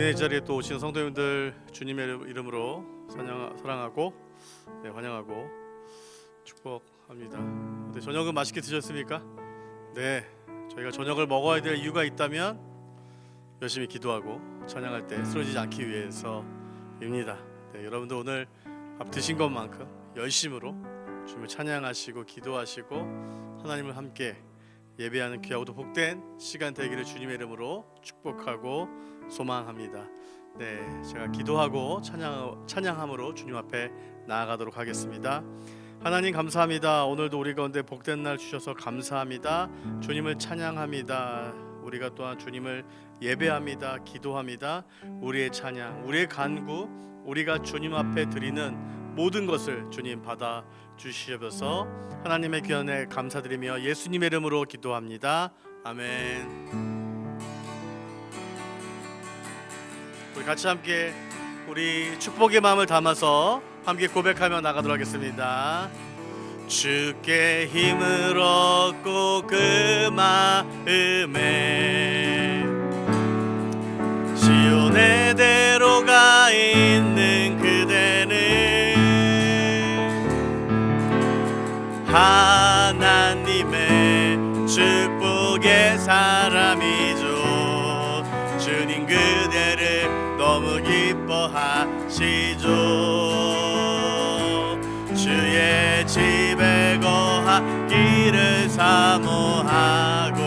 은혜의 자리에 또 오신 성도님들 주님의 이름으로 사랑하고 환영하고 축복합니다. 네, 저녁은 맛있게 드셨습니까? 네, 저희가 저녁을 먹어야 될 이유가 있다면 열심히 기도하고 찬양할 때 쓰러지지 않기 위해서입니다. 네, 여러분들 오늘 밥 드신 것만큼 열심으로 주님을 찬양하시고 기도하시고 하나님을 함께 예배하는 귀하고도 복된 시간 되기를 주님의 이름으로 축복하고 소망합니다. 네, 제가 기도하고 찬양함으로 주님 앞에 나아가도록 하겠습니다. 하나님 감사합니다. 오늘도 우리 가운데 복된 날 주셔서 감사합니다. 주님을 찬양합니다. 우리가 또한 주님을 예배합니다. 기도합니다. 우리의 찬양, 우리의 간구, 우리가 주님 앞에 드리는 모든 것을 주님 받아 주시옵소서. 하나님의 귀한 은혜 감사드리며 예수님의 이름으로 기도합니다. 아멘. 우리 같이 함께 우리 축복의 마음을 담아서 함께 고백하며 나가도록 하겠습니다. 주께 힘을 얻고 그 마음에 시온의 대로가 있는 그대는 하나님의 축복의 사람이죠. 주님 그대를 너무 기뻐하시죠. 주의 집에 거하기를 사모하고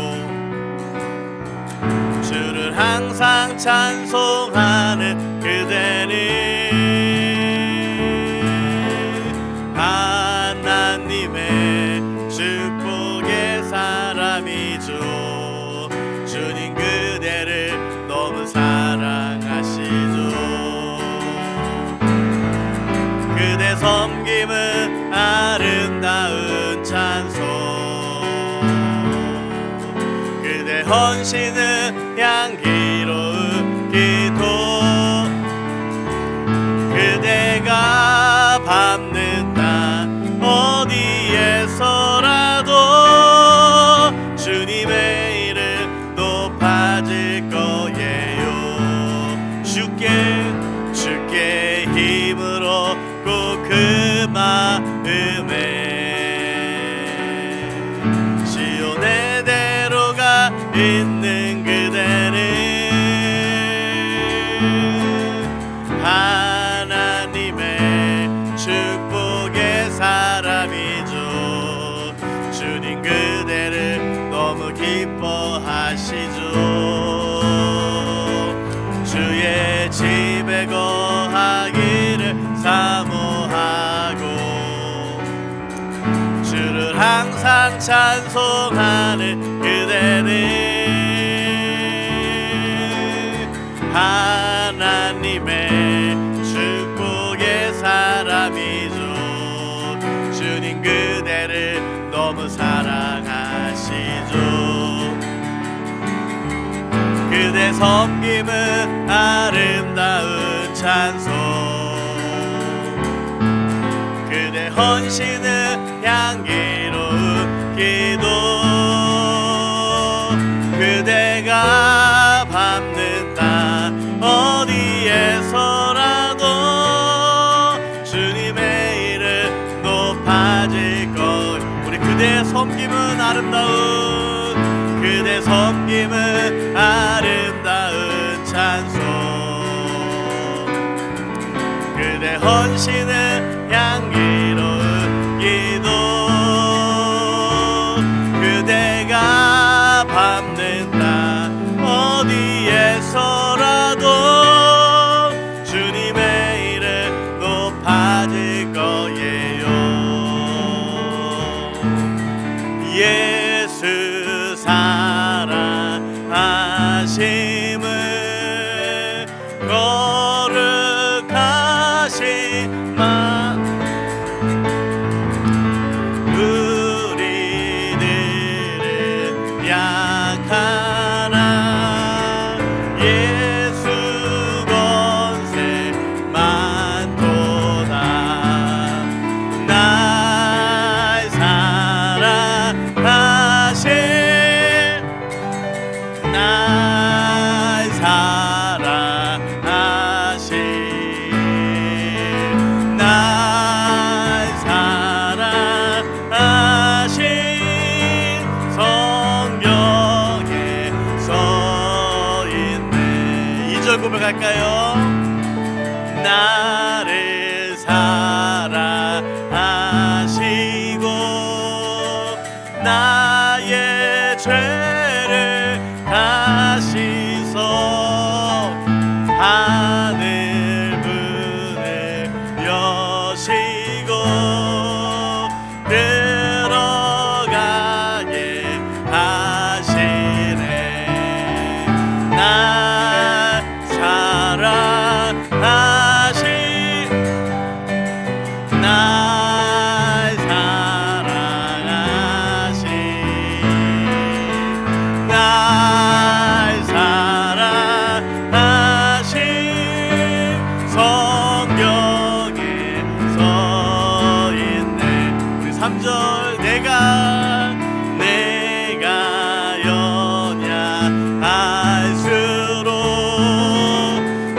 주를 항상 찬송하는 그대는 하나님의 축복의 사람이죠. 주님 그대를 너무 사랑하시죠. 그대 섬김은 아름다운 찬송, 그대 헌신은 향기로운 기도, 그대가 밟는 땅 어디에서라도 주님의 이름 높아질 거예요. 주께 힘을 얻고 그 마음에 시온의 대로가 있는 그대는 하나님의 축복의 사람이죠. 주님 그대를 너무 기뻐하시죠. 주의 집에 거하기를 사모하고 주를 항상 찬송하는 그대는 하나님의 축복의 사람이죠. 주님 그대를 너무 사랑하시죠. 그대 섬김은 아름다운 찬송, 그대 헌신은 향기로운 기도, 그대가 밟는 땅 어디에서라도 주님의 이름 높아질 것. 우리 그대의 섬김은 아름다운, 그대 섬김은 아름다운 찬송, 그대 헌신은 향기로운 기도, 그대가 밟는 땅 어디에서라도 주님의 이름 높아질 거예요. 예수 사랑하심을 거룩하신 마 3절 내가 연약할수록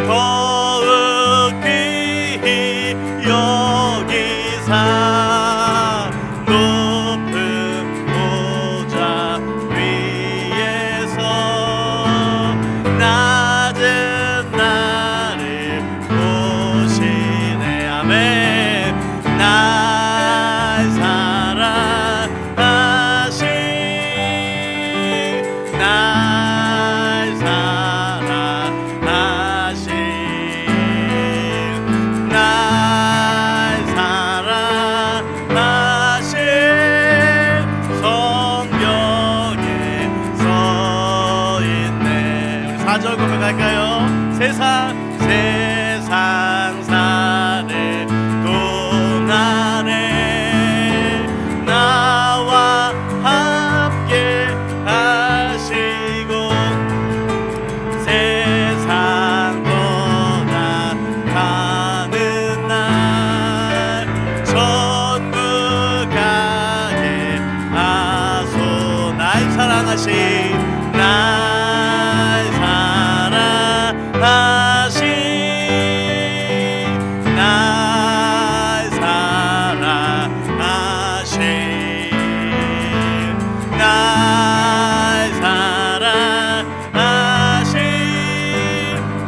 더욱 귀히 여기사 높은 보좌 위에서 낮은 나를 보시네. 아멘. 날 사랑하신 날 사랑하신 날 사랑하신 성경에 써있네. 우리 4절 고백할까요? 세상사를 떠나네 나와 함께 하시고 세상 떠나가는 날 천국 가게 하소. 날 사랑하신 날 사랑하신 날 사랑하신 날 사랑하신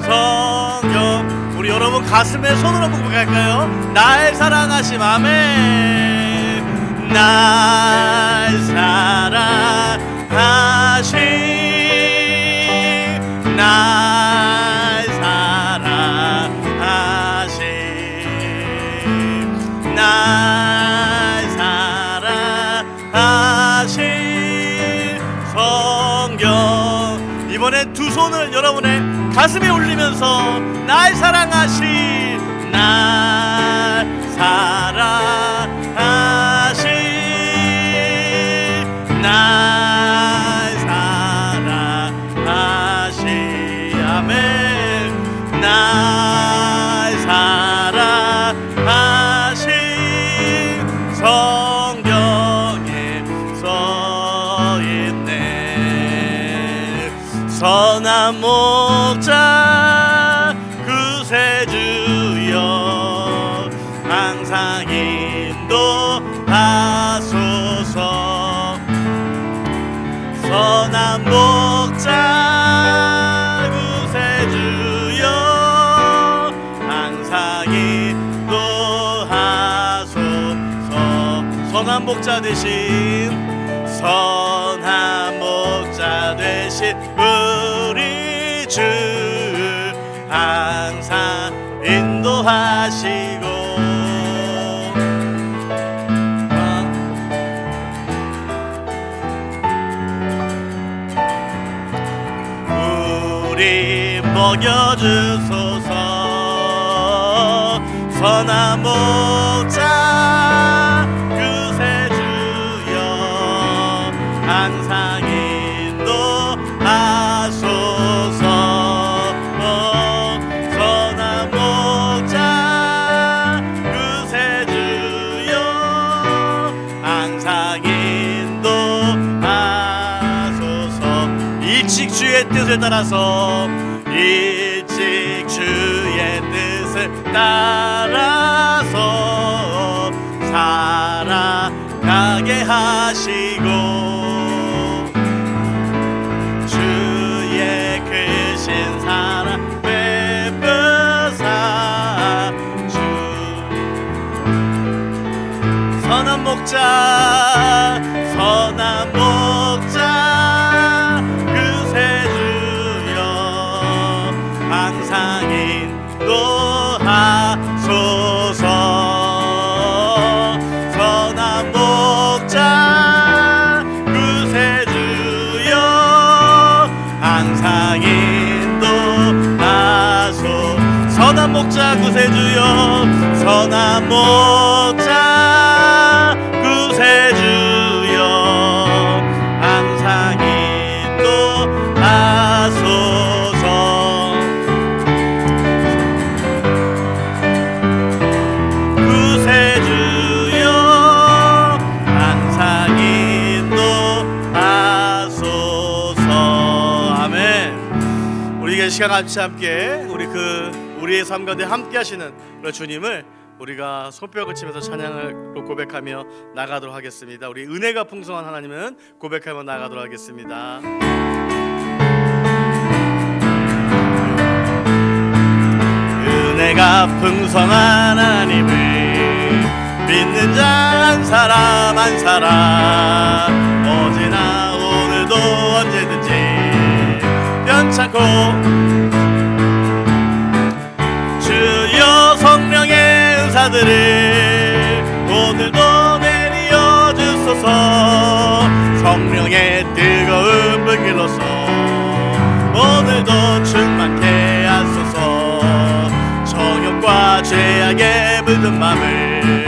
성경. 우리 여러분 가슴에 손을 한번 고백할까요? 날 사랑하심. 아멘. 날 사랑하심 날 사랑하심 날 사랑하심 성경. 이번엔 두 손을 여러분의 가슴에 올리면서 날 사랑하신 날 사랑하신 날 사랑하신 아멘. 날 사랑하신 성경에 써있네. 선한 목자 구세주여 항상 인도하소서. 선한 목자 구세주여 항상 인도하소서. 선한 목자 되신 선한 목자 되신 우리 주 항상 인도하시고 우리 먹여주소서. 선한 목자 구세주여 항상 인도하소서. 선한 목자 구세주여 항상 인도하소서. 일찍 주의 뜻을 따라서 일찍 주의 뜻을 따라서 살아가게 하시고 주의 크신 사랑 베푸사 주 선한 목자 선한 목자 구세주여 항상 인도하소서. 선한 목자 구세주여 항상 인도하소서. 선한 목자 구세주여 선한 목자 구세주여 항상 인도하소서. 구세주여 시간 같이 함께 우리의 삶 가운데 함께 하시는 우리 주님을 우리가 손뼉을 치면서 찬양을 고백하며 나가도록 하겠습니다. 우리 은혜가 풍성한 하나님은 고백하며 나가도록 하겠습니다. 은혜가 풍성한 하나님을 믿는 자 한 사람 한 사람 어제나 오늘도 언제든지 변찮고 주여 성령의 은사들을 오늘도 내려 주소서. 성령의 뜨거운 불길로서 오늘도 충만케 하소서. 정욕과 죄악에 물든 맘을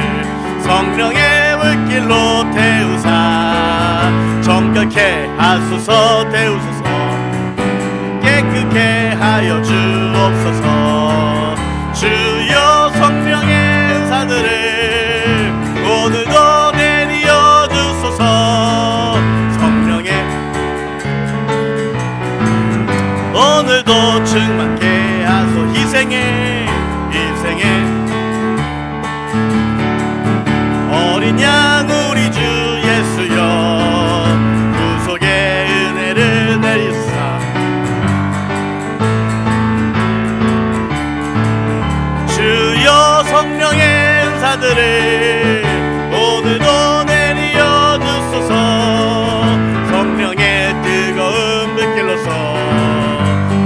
성령의 물길로 태우사 정결케 하소서. 태우소서. 깨끗게 하여 주옵소서. 주여 성령의 은사들을 오늘도 내려 주소서. 성령의 오늘도 충만케 하소. 희생의 어린 양 우리 주 예수여 구속의 은혜를 내리사. 주여 성령의 은사들을 오늘도 내려 주소서. 성령의 뜨거운 불길로서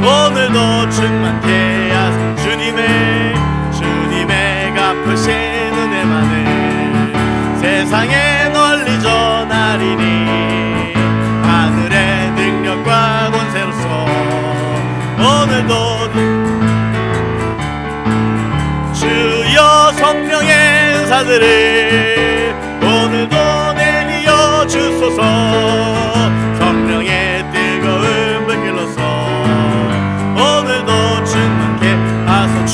오늘도 충만케 하소서. 주님의 갚으신 은혜만을 세상에 널리 전하리니 하늘의 능력과 권세로서 오늘도 주여 성령의 은사들을 오늘도 내려 주소서. 성령의 뜨거운 불길로서 오늘도 충만케 하소서.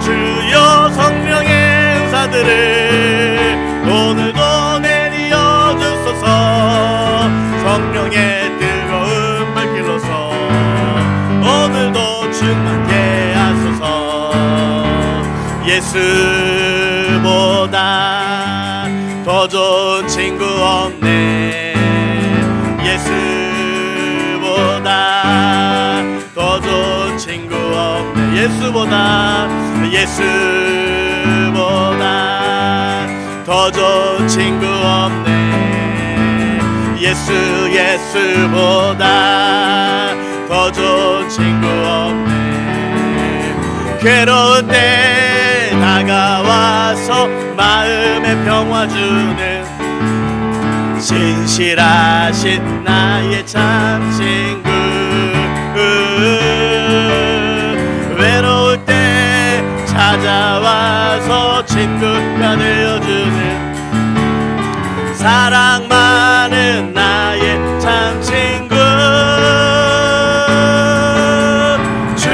주여 성령의 은사들을 오늘도 내려 주소서. 성령의 뜨거운 불길로서 오늘도 충만케 하소서. 예수보다 더 좋은 친구 없네. 예수보다 더 좋은 친구 없네. 예수보다 더 좋은 친구 없네. 예수보다 더 좋은 친구 없네. 괴로운 때 다가와서 마음에 평화 주는 신실하신 나의 참 친구. 외로울 때 찾아와서 친구가 되어주는 사랑 많은 나의 참 친구. 주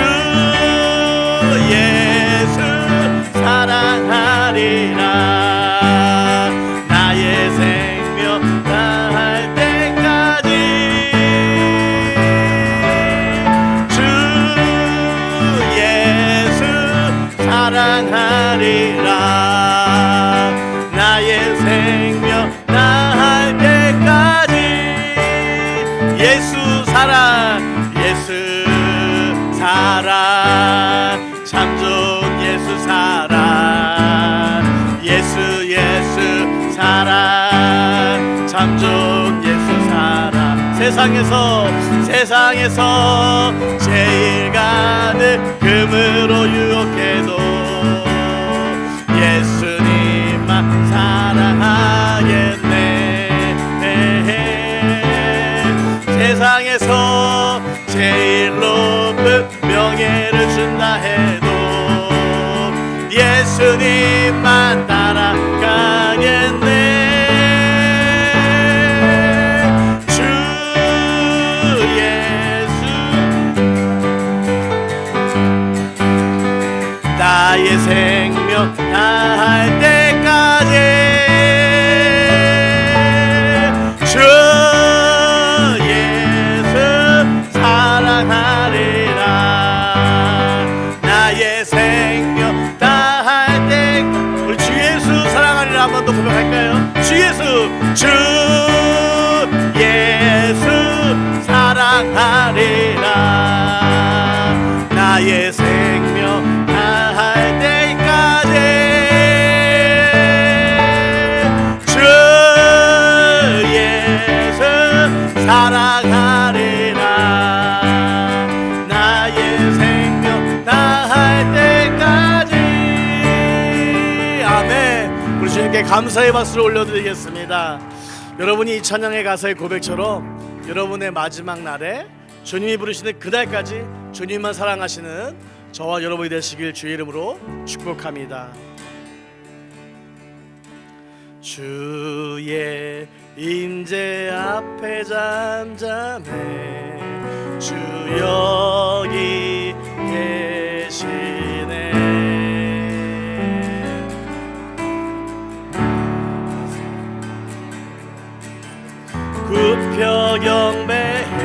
예수 사랑하리라. 나의 생명 다할 때까지 주 예수 사랑하리라. 나의 생명 다할 때까지 예수 사랑 참 좋은 예수 사랑. 예수 사랑 참 좋은 예수 사랑. 세상에서 제일 가득 금으로 유혹해도 예수님만 사랑하겠네. 세상에서 제일 높은 명예를 준다 해도 예수님만 따라가겠네. 주 예수 나의 생명 다할 때까지 주 예수 사랑하리라. 번만 더 고백할까요? 주 예수, 주 예수 사랑하리라. 나의 생명 다할 때까지 주 예수 사랑하리라. 나의 생명 다할 때까지. 아멘. 우리 주님께 감사의 박수를 올려드리겠습니다. 여러분이 이 찬양의 가사의 고백처럼 여러분의 마지막 날에 주님이 부르시는 그날까지 주님만 사랑하시는 저와 여러분이 되시길 주의 이름으로 축복합니다. 주의 임재 앞에 잠잠해 주 여기 계시네. 굽혀 경배해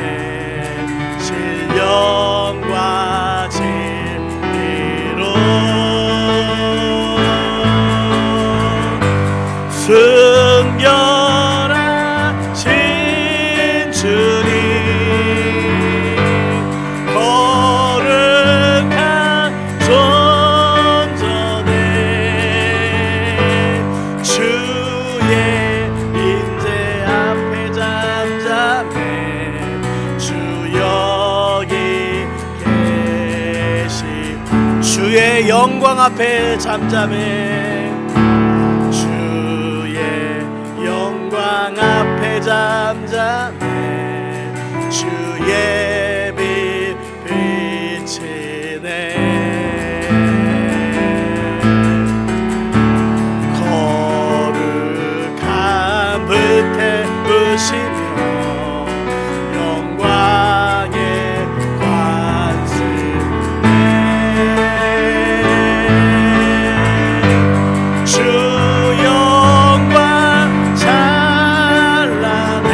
신령과 진리로 순결하신 주님 거룩한 존전에 주의 임재 앞에 잠잠해 주 여기 계시. 주의 영광 앞에 잠잠해 주의 영광 앞에 잠잠해 주의 빛 비치네. 거룩한 불태 부시며 영광의 관습네. 주 영광 찬란해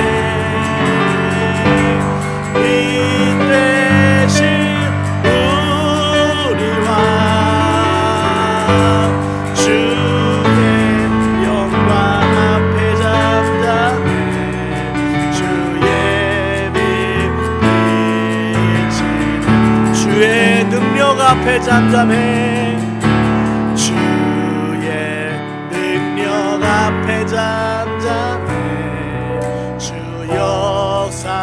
이 대신 우리와 주의 영광 앞에 잠잠해 주의 빛 비치네. 주의 능력 앞에 잠잠해 주의 능력 앞에 잠잠해 주 역사하시네.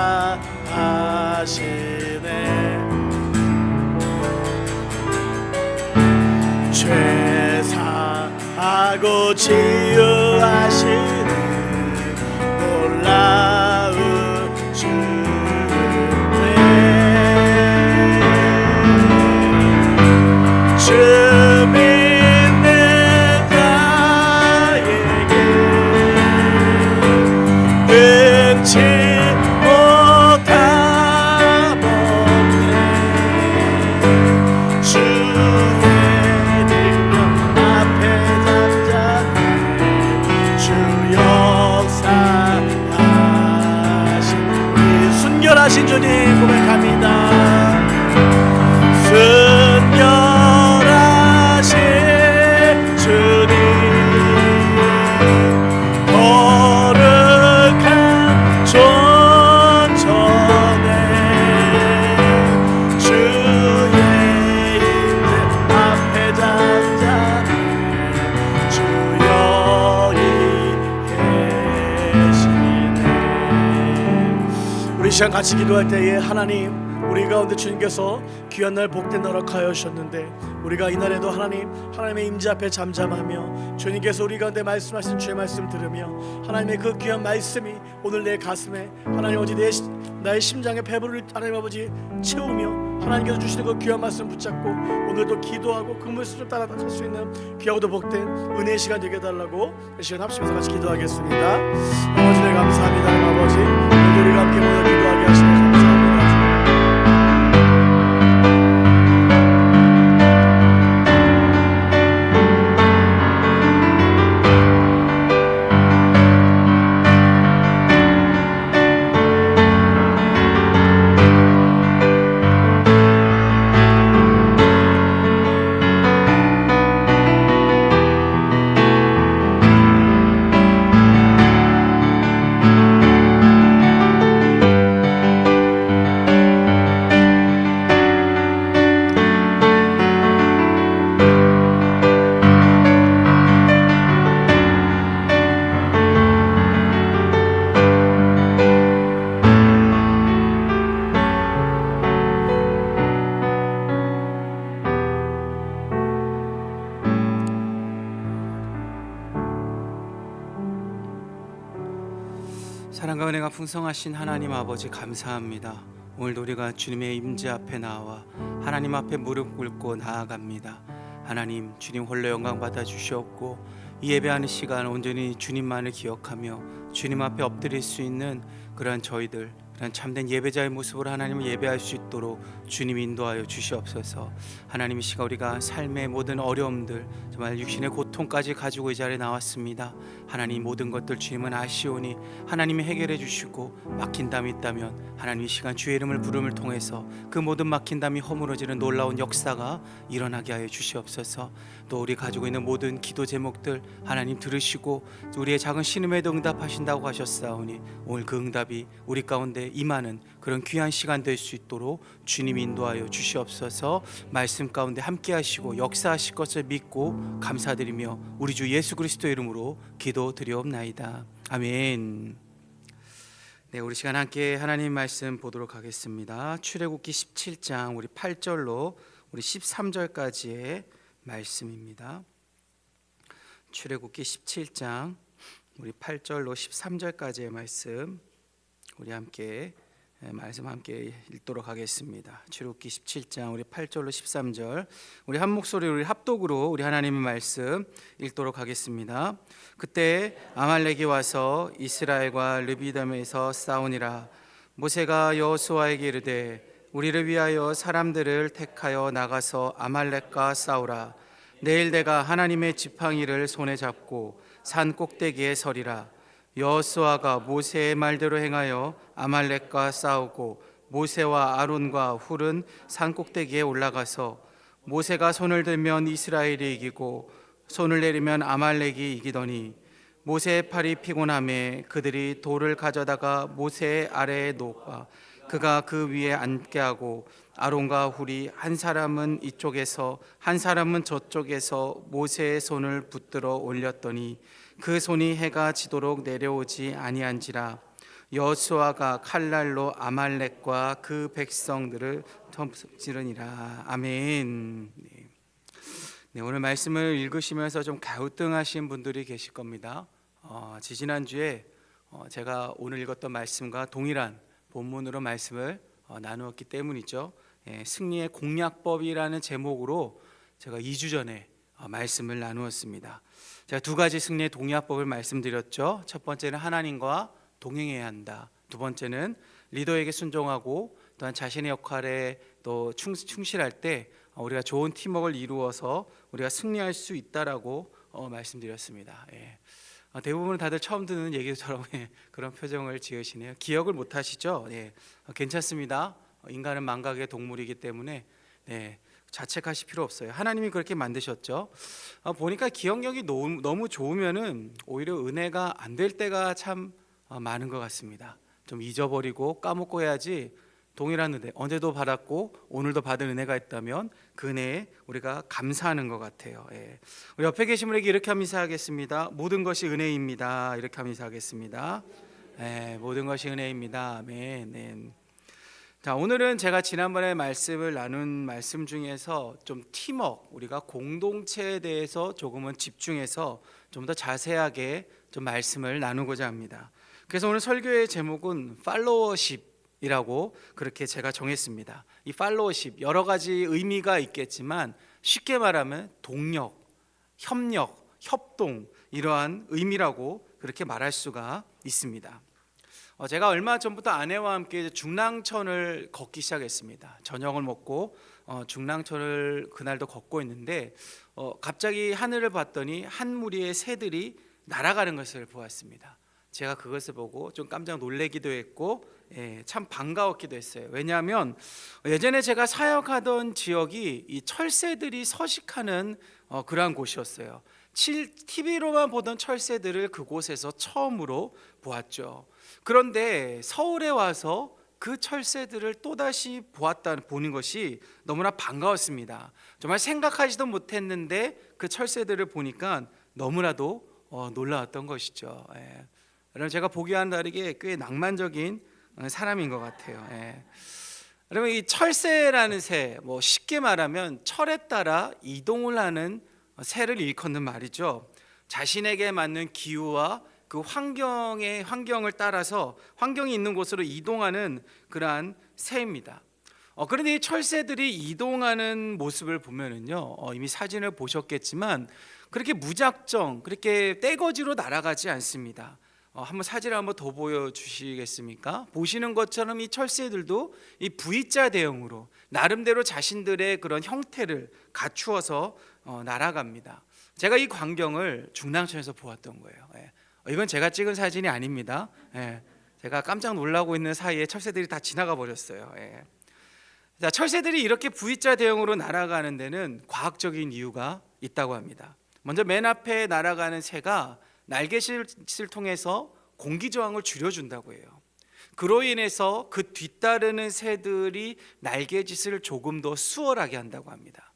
죄사하고 치유하시는 놀라운 주네. 주 믿는 자에게 능치 못함없네. 주의 능력 앞에 잠잠해 주 역사하신 이 순결하신 주님 고백합니다. 순결하신 주님 거룩한 존전에 주의 임재 앞에 잠잠해 주 여기 계시네. 우리 시간 같이 기도할 때에 하나님, 우리 가운데 주님께서 귀한 날 복된 날 허락하여 주셨는데 우리가 이날에도 하나님의 임재 앞에 잠잠하며 주님께서 우리 가운데 말씀하신 주의 말씀 들으며 하나님의 그 귀한 말씀이 오늘 내 가슴에 하나님 아버지 나의 심장의 배부를 하나님 아버지 채우며 하나님께서 주시는 그 귀한 말씀 붙잡고 오늘도 기도하고 그 말씀을 따라갈 수 있는 귀하고도 복된 은혜의 시간 되게 해달라고 이 시간 합심해서 같이 기도하겠습니다. 아버지 네 감사합니다. 아버지 오늘 우리가 함께 모여 기도하게 하시니 감사합니다. 사랑과 은혜가 풍성하신 하나님 아버지 감사합니다. 오늘도 우리가 주님의 임재 앞에 나와 하나님 앞에 무릎 꿇고 나아갑니다. 하나님, 주님 홀로 영광 받아 주시옵고 이 예배하는 시간 온전히 주님만을 기억하며 주님 앞에 엎드릴 수 있는 그러한 저희들, 그런 참된 예배자의 모습으로 하나님을 예배할 수 있도록 주님 인도하여 주시옵소서. 하나님, 이 시간 우리가 삶의 모든 어려움들, 정말 육신의 고통까지 가지고 이 자리에 나왔습니다. 하나님, 모든 것들 주님은 아시오니 하나님이 해결해 주시고 막힌 담이 있다면 하나님, 이 시간 주의 이름을 부름을 통해서 그 모든 막힌 담이 허물어지는 놀라운 역사가 일어나게 하여 주시옵소서. 또 우리 가지고 있는 모든 기도 제목들 하나님 들으시고 우리의 작은 신음에도 응답하신다고 하셨사오니 오늘 그 응답이 우리 가운데 임하는 그런 귀한 시간 될 수 있도록 주님 인도하여 주시옵소서. 말씀 가운데 함께 하시고 역사하실 것을 믿고 감사드리며 우리 주 예수 그리스도 이름으로 기도드리옵나이다. 아멘. 네, 우리 시간 함께 하나님 말씀 보도록 하겠습니다. 출애굽기 17장 우리 8절로 우리 13절까지의 말씀입니다. 출애굽기 17장 우리 8절로 13절까지의 말씀 우리 함께 말씀 함께 읽도록 하겠습니다. 출애굽기 17장 우리 8절로 13절 우리 한 목소리 우리 합독으로 우리 하나님의 말씀 읽도록 하겠습니다. 그때 아말렉이 와서 이스라엘과 르비딤에서 싸우니라. 모세가 여호수아에게 이르되 우리를 위하여 사람들을 택하여 나가서 아말렉과 싸우라. 내일 내가 하나님의 지팡이를 손에 잡고 산 꼭대기에 서리라. 여호수아가 모세의 말대로 행하여 아말렉과 싸우고 모세와 아론과 훌은 산 꼭대기에 올라가서 모세가 손을 들면 이스라엘이 이기고 손을 내리면 아말렉이 이기더니 모세의 팔이 피곤함에 그들이 돌을 가져다가 모세의 아래에 놓아 그가 그 위에 앉게 하고 아론과 훌이 한 사람은 이쪽에서 한 사람은 저쪽에서 모세의 손을 붙들어 올렸더니 그 손이 해가 지도록 내려오지 아니한지라. 여호수아가 칼날로 아말렉과 그 백성들을 찌르니라. 아멘. 네, 오늘 말씀을 읽으시면서 좀 갸우뚱하신 분들이 계실 겁니다. 지지난주에 제가 오늘 읽었던 말씀과 동일한 본문으로 말씀을 나누었기 때문이죠. 승리의 공략법이라는 제목으로 제가 2주 전에 말씀을 나누었습니다. 제가 두 가지 승리의 동략법을 말씀드렸죠. 첫 번째는 하나님과 동행해야 한다. 두 번째는 리더에게 순종하고 또한 자신의 역할에 또 충실할 때 우리가 좋은 팀워크를 이루어서 우리가 승리할 수 있다라고 말씀드렸습니다. 대부분 다들 처음 듣는 얘기처럼 그런 표정을 지으시네요. 기억을 못 하시죠? 괜찮습니다. 인간은 망각의 동물이기 때문에 자책하실 필요 없어요. 하나님이 그렇게 만드셨죠. 보니까 기억력이 너무 좋으면은 오히려 은혜가 안 될 때가 참 많은 것 같습니다. 좀 잊어버리고 까먹고 해야지 동일한 은혜 언제도 받았고 오늘도 받은 은혜가 있다면 그 은혜에 우리가 감사하는 것 같아요. 우리 옆에 계신 분에게 이렇게 하면 인사하겠습니다. 모든 것이 은혜입니다. 이렇게 하면 인사하겠습니다. 모든 것이 은혜입니다. 아멘. 자, 오늘은 제가 지난번에 말씀을 나눈 말씀 중에서 좀 팀워크, 우리가 공동체에 대해서 조금은 집중해서 좀 더 자세하게 좀 말씀을 나누고자 합니다. 그래서 오늘 설교의 제목은 팔로워십이라고 그렇게 제가 정했습니다. 이 팔로워십 여러 가지 의미가 있겠지만 쉽게 말하면 동력, 협력, 협동 이러한 의미라고 그렇게 말할 수가 있습니다. 제가 얼마 전부터 아내와 함께 중랑천을 걷기 시작했습니다. 저녁을 먹고 중랑천을 그날도 걷고 있는데 갑자기 하늘을 봤더니 한 무리의 새들이 날아가는 것을 보았습니다. 제가 그것을 보고 좀 깜짝 놀라기도 했고 참 반가웠기도 했어요. 왜냐하면 예전에 제가 사역하던 지역이 이 철새들이 서식하는 그러한 곳이었어요. TV로만 보던 철새들을 그곳에서 처음으로 보았죠. 그런데 서울에 와서 그 철새들을 또다시 보는 것이 너무나 반가웠습니다. 정말 생각하지도 못했는데 그 철새들을 보니까 너무나도 놀라웠던 것이죠. 여러분, 제가 보기와는 다르게 꽤 낭만적인 사람인 것 같아요. 여러분, 이 철새라는 새, 쉽게 말하면 철에 따라 이동을 하는 새를 일컫는 말이죠. 자신에게 맞는 기후와 그 환경을 따라서 환경이 있는 곳으로 이동하는 그러한 새입니다. 그런데 이 철새들이 이동하는 모습을 보면은요, 이미 사진을 보셨겠지만 그렇게 무작정 그렇게 떼거지로 날아가지 않습니다. 한번 사진을 한번 더 보여주시겠습니까? 보시는 것처럼 이 철새들도 이 V자 대형으로 나름대로 자신들의 그런 형태를 갖추어서 날아갑니다. 제가 이 광경을 중랑천에서 보았던 거예요. 이건 제가 찍은 사진이 아닙니다. 제가 깜짝 놀라고 있는 사이에 철새들이 다 지나가 버렸어요. 자, 철새들이 이렇게 V자 대형으로 날아가는 데는 과학적인 이유가 있다고 합니다. 먼저 맨 앞에 날아가는 새가 날개짓을 통해서 공기 저항을 줄여준다고 해요. 그로 인해서 그 뒤따르는 새들이 날개짓을 조금 더 수월하게 한다고 합니다.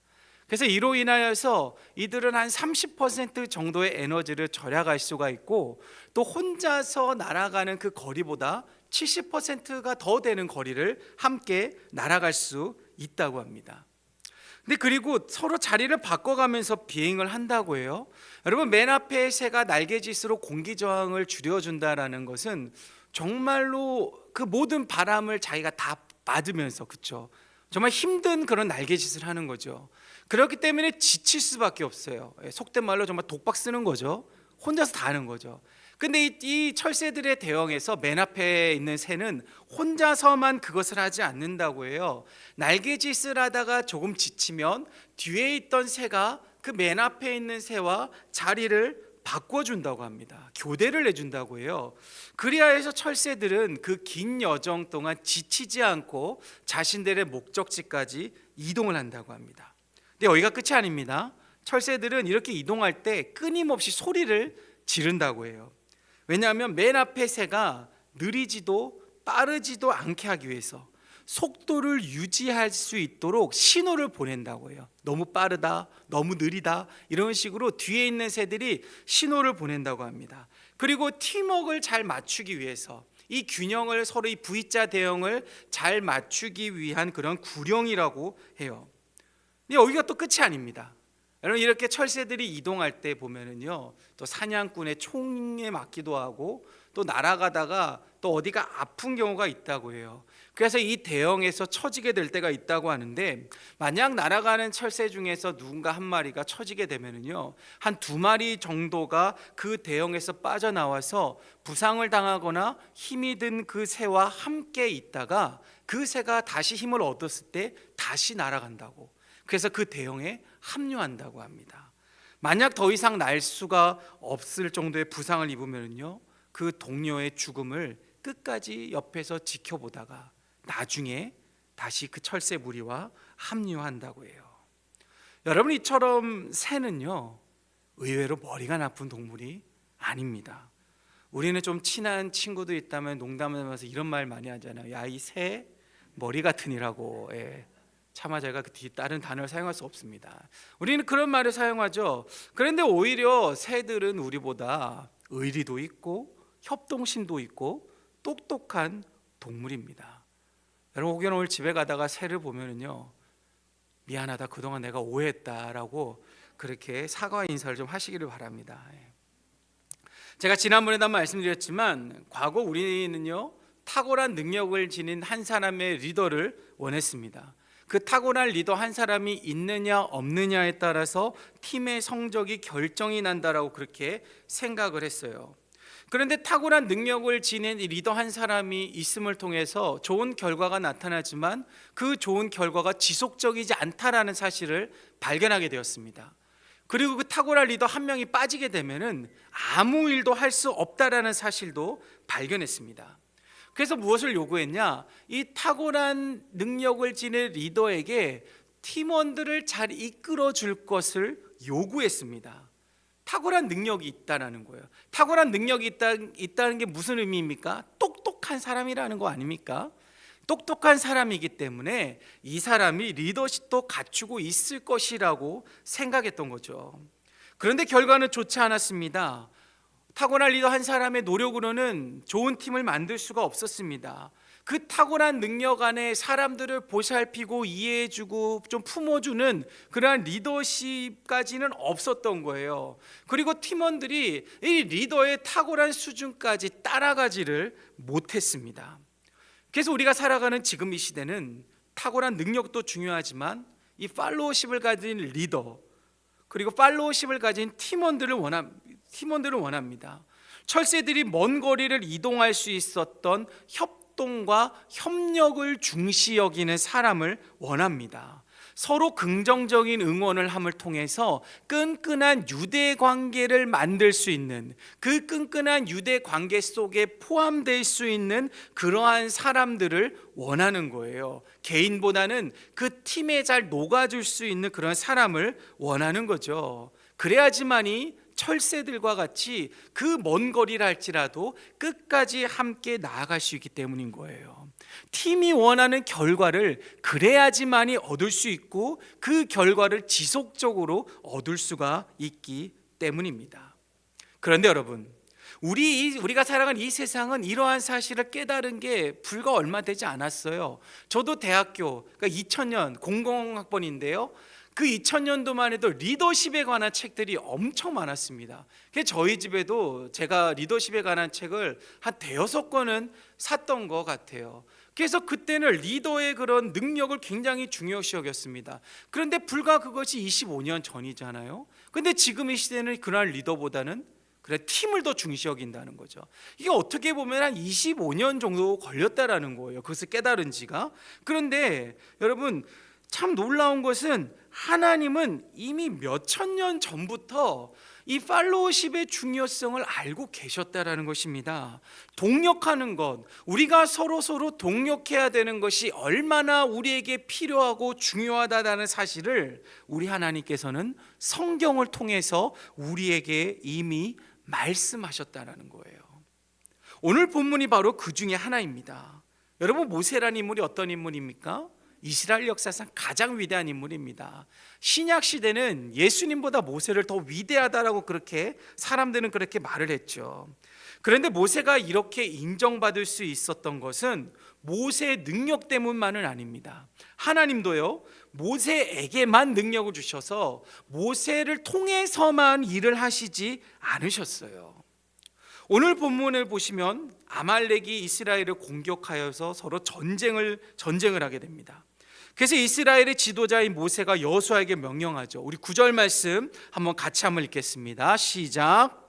그래서 이로 인하여서 이들은 한 30% 정도의 에너지를 절약할 수가 있고, 또 혼자서 날아가는 그 거리보다 70%가 더 되는 거리를 함께 날아갈 수 있다고 합니다. 근데 그리고 서로 자리를 바꿔가면서 비행을 한다고 해요. 여러분, 맨 앞에 새가 날개짓으로 공기 저항을 줄여준다라는 것은 정말로 그 모든 바람을 자기가 다 맞으면서, 그렇죠? 정말 힘든 그런 날개짓을 하는 거죠. 그렇기 때문에 지칠 수밖에 없어요. 속된 말로 정말 독박 쓰는 거죠. 혼자서 다 하는 거죠. 근데 이 철새들에 대응해서 맨 앞에 있는 새는 혼자서만 그것을 하지 않는다고 해요. 날개짓을 하다가 조금 지치면 뒤에 있던 새가 그 맨 앞에 있는 새와 자리를 바꿔준다고 합니다. 교대를 해준다고 해요. 그리하여서 철새들은 그 긴 여정 동안 지치지 않고 자신들의 목적지까지 이동을 한다고 합니다. 근데 여기가 끝이 아닙니다. 철새들은 이렇게 이동할 때 끊임없이 소리를 지른다고 해요. 왜냐하면 맨 앞에 새가 느리지도 빠르지도 않게 하기 위해서 속도를 유지할 수 있도록 신호를 보낸다고 해요. 너무 빠르다, 너무 느리다, 이런 식으로 뒤에 있는 새들이 신호를 보낸다고 합니다. 그리고 팀워크를 잘 맞추기 위해서 이 균형을, 서로 이 V자 대형을 잘 맞추기 위한 그런 구령이라고 해요. 근데 여기가 또 끝이 아닙니다. 여러분, 이렇게 철새들이 이동할 때 보면은요, 또 사냥꾼의 총에 맞기도 하고 또 날아가다가 또 어디가 아픈 경우가 있다고 해요. 그래서 이 대형에서 처지게 될 때가 있다고 하는데, 만약 날아가는 철새 중에서 누군가 한 마리가 처지게 되면은요, 한 2마리 정도가 그 대형에서 빠져나와서 부상을 당하거나 힘이 든 그 새와 함께 있다가 그 새가 다시 힘을 얻었을 때 다시 날아간다고, 그래서 그 대형에 합류한다고 합니다. 만약 더 이상 날 수가 없을 정도의 부상을 입으면요, 그 동료의 죽음을 끝까지 옆에서 지켜보다가 나중에 다시 그 철새 무리와 합류한다고 해요. 여러분, 이처럼 새는요, 의외로 머리가 나쁜 동물이 아닙니다. 우리는 좀 친한 친구도 있다면 농담하면서 이런 말 많이 하잖아요. 야, 이 새 머리 같으니라고. 차마 제가 그 뒤 다른 단어를 사용할 수 없습니다. 우리는 그런 말을 사용하죠. 그런데 오히려 새들은 우리보다 의리도 있고 협동심도 있고 똑똑한 동물입니다. 여러분, 혹여 오늘 집에 가다가 새를 보면은요, 미안하다, 그동안 내가 오해했다라고 그렇게 사과 인사를 좀 하시기를 바랍니다. 제가 지난번에도 한번 말씀드렸지만, 과거 우리는요, 탁월한 능력을 지닌 한 사람의 리더를 원했습니다. 그 탁월한 리더 한 사람이 있느냐 없느냐에 따라서 팀의 성적이 결정이 난다라고 그렇게 생각을 했어요. 그런데 탁월한 능력을 지닌 리더 한 사람이 있음을 통해서 좋은 결과가 나타나지만 그 좋은 결과가 지속적이지 않다라는 사실을 발견하게 되었습니다. 그리고 그 탁월한 리더 한 명이 빠지게 되면은 아무 일도 할 수 없다라는 사실도 발견했습니다. 그래서 무엇을 요구했냐? 이 탁월한 능력을 지닌 리더에게 팀원들을 잘 이끌어 줄 것을 요구했습니다. 탁월한 능력이 있다라는 거예요. 탁월한 능력이 있다는 게 무슨 의미입니까? 똑똑한 사람이라는 거 아닙니까? 똑똑한 사람이기 때문에 이 사람이 리더십도 갖추고 있을 것이라고 생각했던 거죠. 그런데 결과는 좋지 않았습니다. 탁월한 리더 한 사람의 노력으로는 좋은 팀을 만들 수가 없었습니다. 그 탁월한 능력 안에 사람들을 보살피고 이해해주고 좀 품어주는 그러한 리더십까지는 없었던 거예요. 그리고 팀원들이 이 리더의 탁월한 수준까지 따라가지를 못했습니다. 그래서 우리가 살아가는 지금 이 시대는 탁월한 능력도 중요하지만 이 팔로워십을 가진 리더, 그리고 팔로워십을 가진 팀원들을 원합니다. 철새들이 먼 거리를 이동할 수 있었던 협동과 협력을 중시 여기는 사람을 원합니다. 서로 긍정적인 응원을 함을 통해서 끈끈한 유대 관계를 만들 수 있는, 그 끈끈한 유대 관계 속에 포함될 수 있는 그러한 사람들을 원하는 거예요. 개인보다는 그 팀에 잘 녹아줄 수 있는 그런 사람을 원하는 거죠. 그래야지만이 철새들과 같이 그 먼 거리를 할지라도 끝까지 함께 나아갈 수 있기 때문인 거예요. 팀이 원하는 결과를 그래야지만이 얻을 수 있고 그 결과를 지속적으로 얻을 수가 있기 때문입니다. 그런데 여러분, 우리가 살아가는 이 세상은 이러한 사실을 깨달은 게 불과 얼마 되지 않았어요. 저도 대학교, 그러니까 2000년 공공학번인데요. 그 2000년도만 해도 리더십에 관한 책들이 엄청 많았습니다. 그래서 저희 집에도 제가 리더십에 관한 책을 한 대여섯 권은 샀던 것 같아요. 그래서 그때는 리더의 그런 능력을 굉장히 중요시 여겼습니다. 그런데 불과 그것이 25년 전이잖아요. 근데 지금 이 시대는 그러한 리더보다는 그래 팀을 더 중시 여긴다는 거죠. 이게 어떻게 보면 한 25년 정도 걸렸다라는 거예요. 그것을 깨달은 지가. 그런데 여러분, 참 놀라운 것은 하나님은 이미 몇천 년 전부터 이 팔로우십의 중요성을 알고 계셨다라는 것입니다. 동력하는 것, 우리가 서로 동력해야 되는 것이 얼마나 우리에게 필요하고 중요하다는 사실을 우리 하나님께서는 성경을 통해서 우리에게 이미 말씀하셨다라는 거예요. 오늘 본문이 바로 그 중에 하나입니다. 여러분, 모세라는 인물이 어떤 인물입니까? 이스라엘 역사상 가장 위대한 인물입니다. 신약 시대는 예수님보다 모세를 더 위대하다라고 그렇게 사람들은 그렇게 말을 했죠. 그런데 모세가 이렇게 인정받을 수 있었던 것은 모세의 능력 때문만은 아닙니다. 하나님도요, 모세에게만 능력을 주셔서 모세를 통해서만 일을 하시지 않으셨어요. 오늘 본문을 보시면 아말렉이 이스라엘을 공격하여서 서로 전쟁을 하게 됩니다. 그래서 이스라엘의 지도자인 모세가 여호수아에게 명령하죠. 우리 9절 말씀 같이 읽겠습니다. 시작.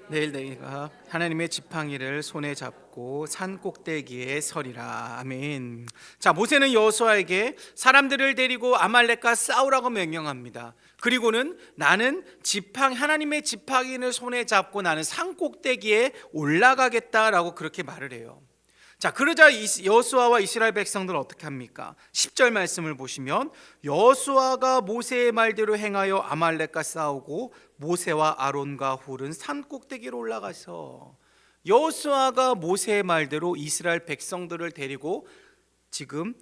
내일 내가 하나님의 지팡이를 손에 잡고 산 꼭대기에 서리라. 아멘. 자, 모세는 여호수아에게 사람들을 데리고 아말렉과 싸우라고 명령합니다. 그리고는 나는 하나님의 지팡이를 손에 잡고 나는 산 꼭대기에 올라가겠다라고 그렇게 말을 해요. 자, 그러자 여호수아와 이스라엘 백성들은 어떻게 합니까? 10절 말씀을 보시면 여호수아가 모세의 말대로 행하여 아말렉과 싸우고 모세와 아론과 훌은 산 꼭대기로 올라가서, 여호수아가 모세의 말대로 이스라엘 백성들을 데리고 지금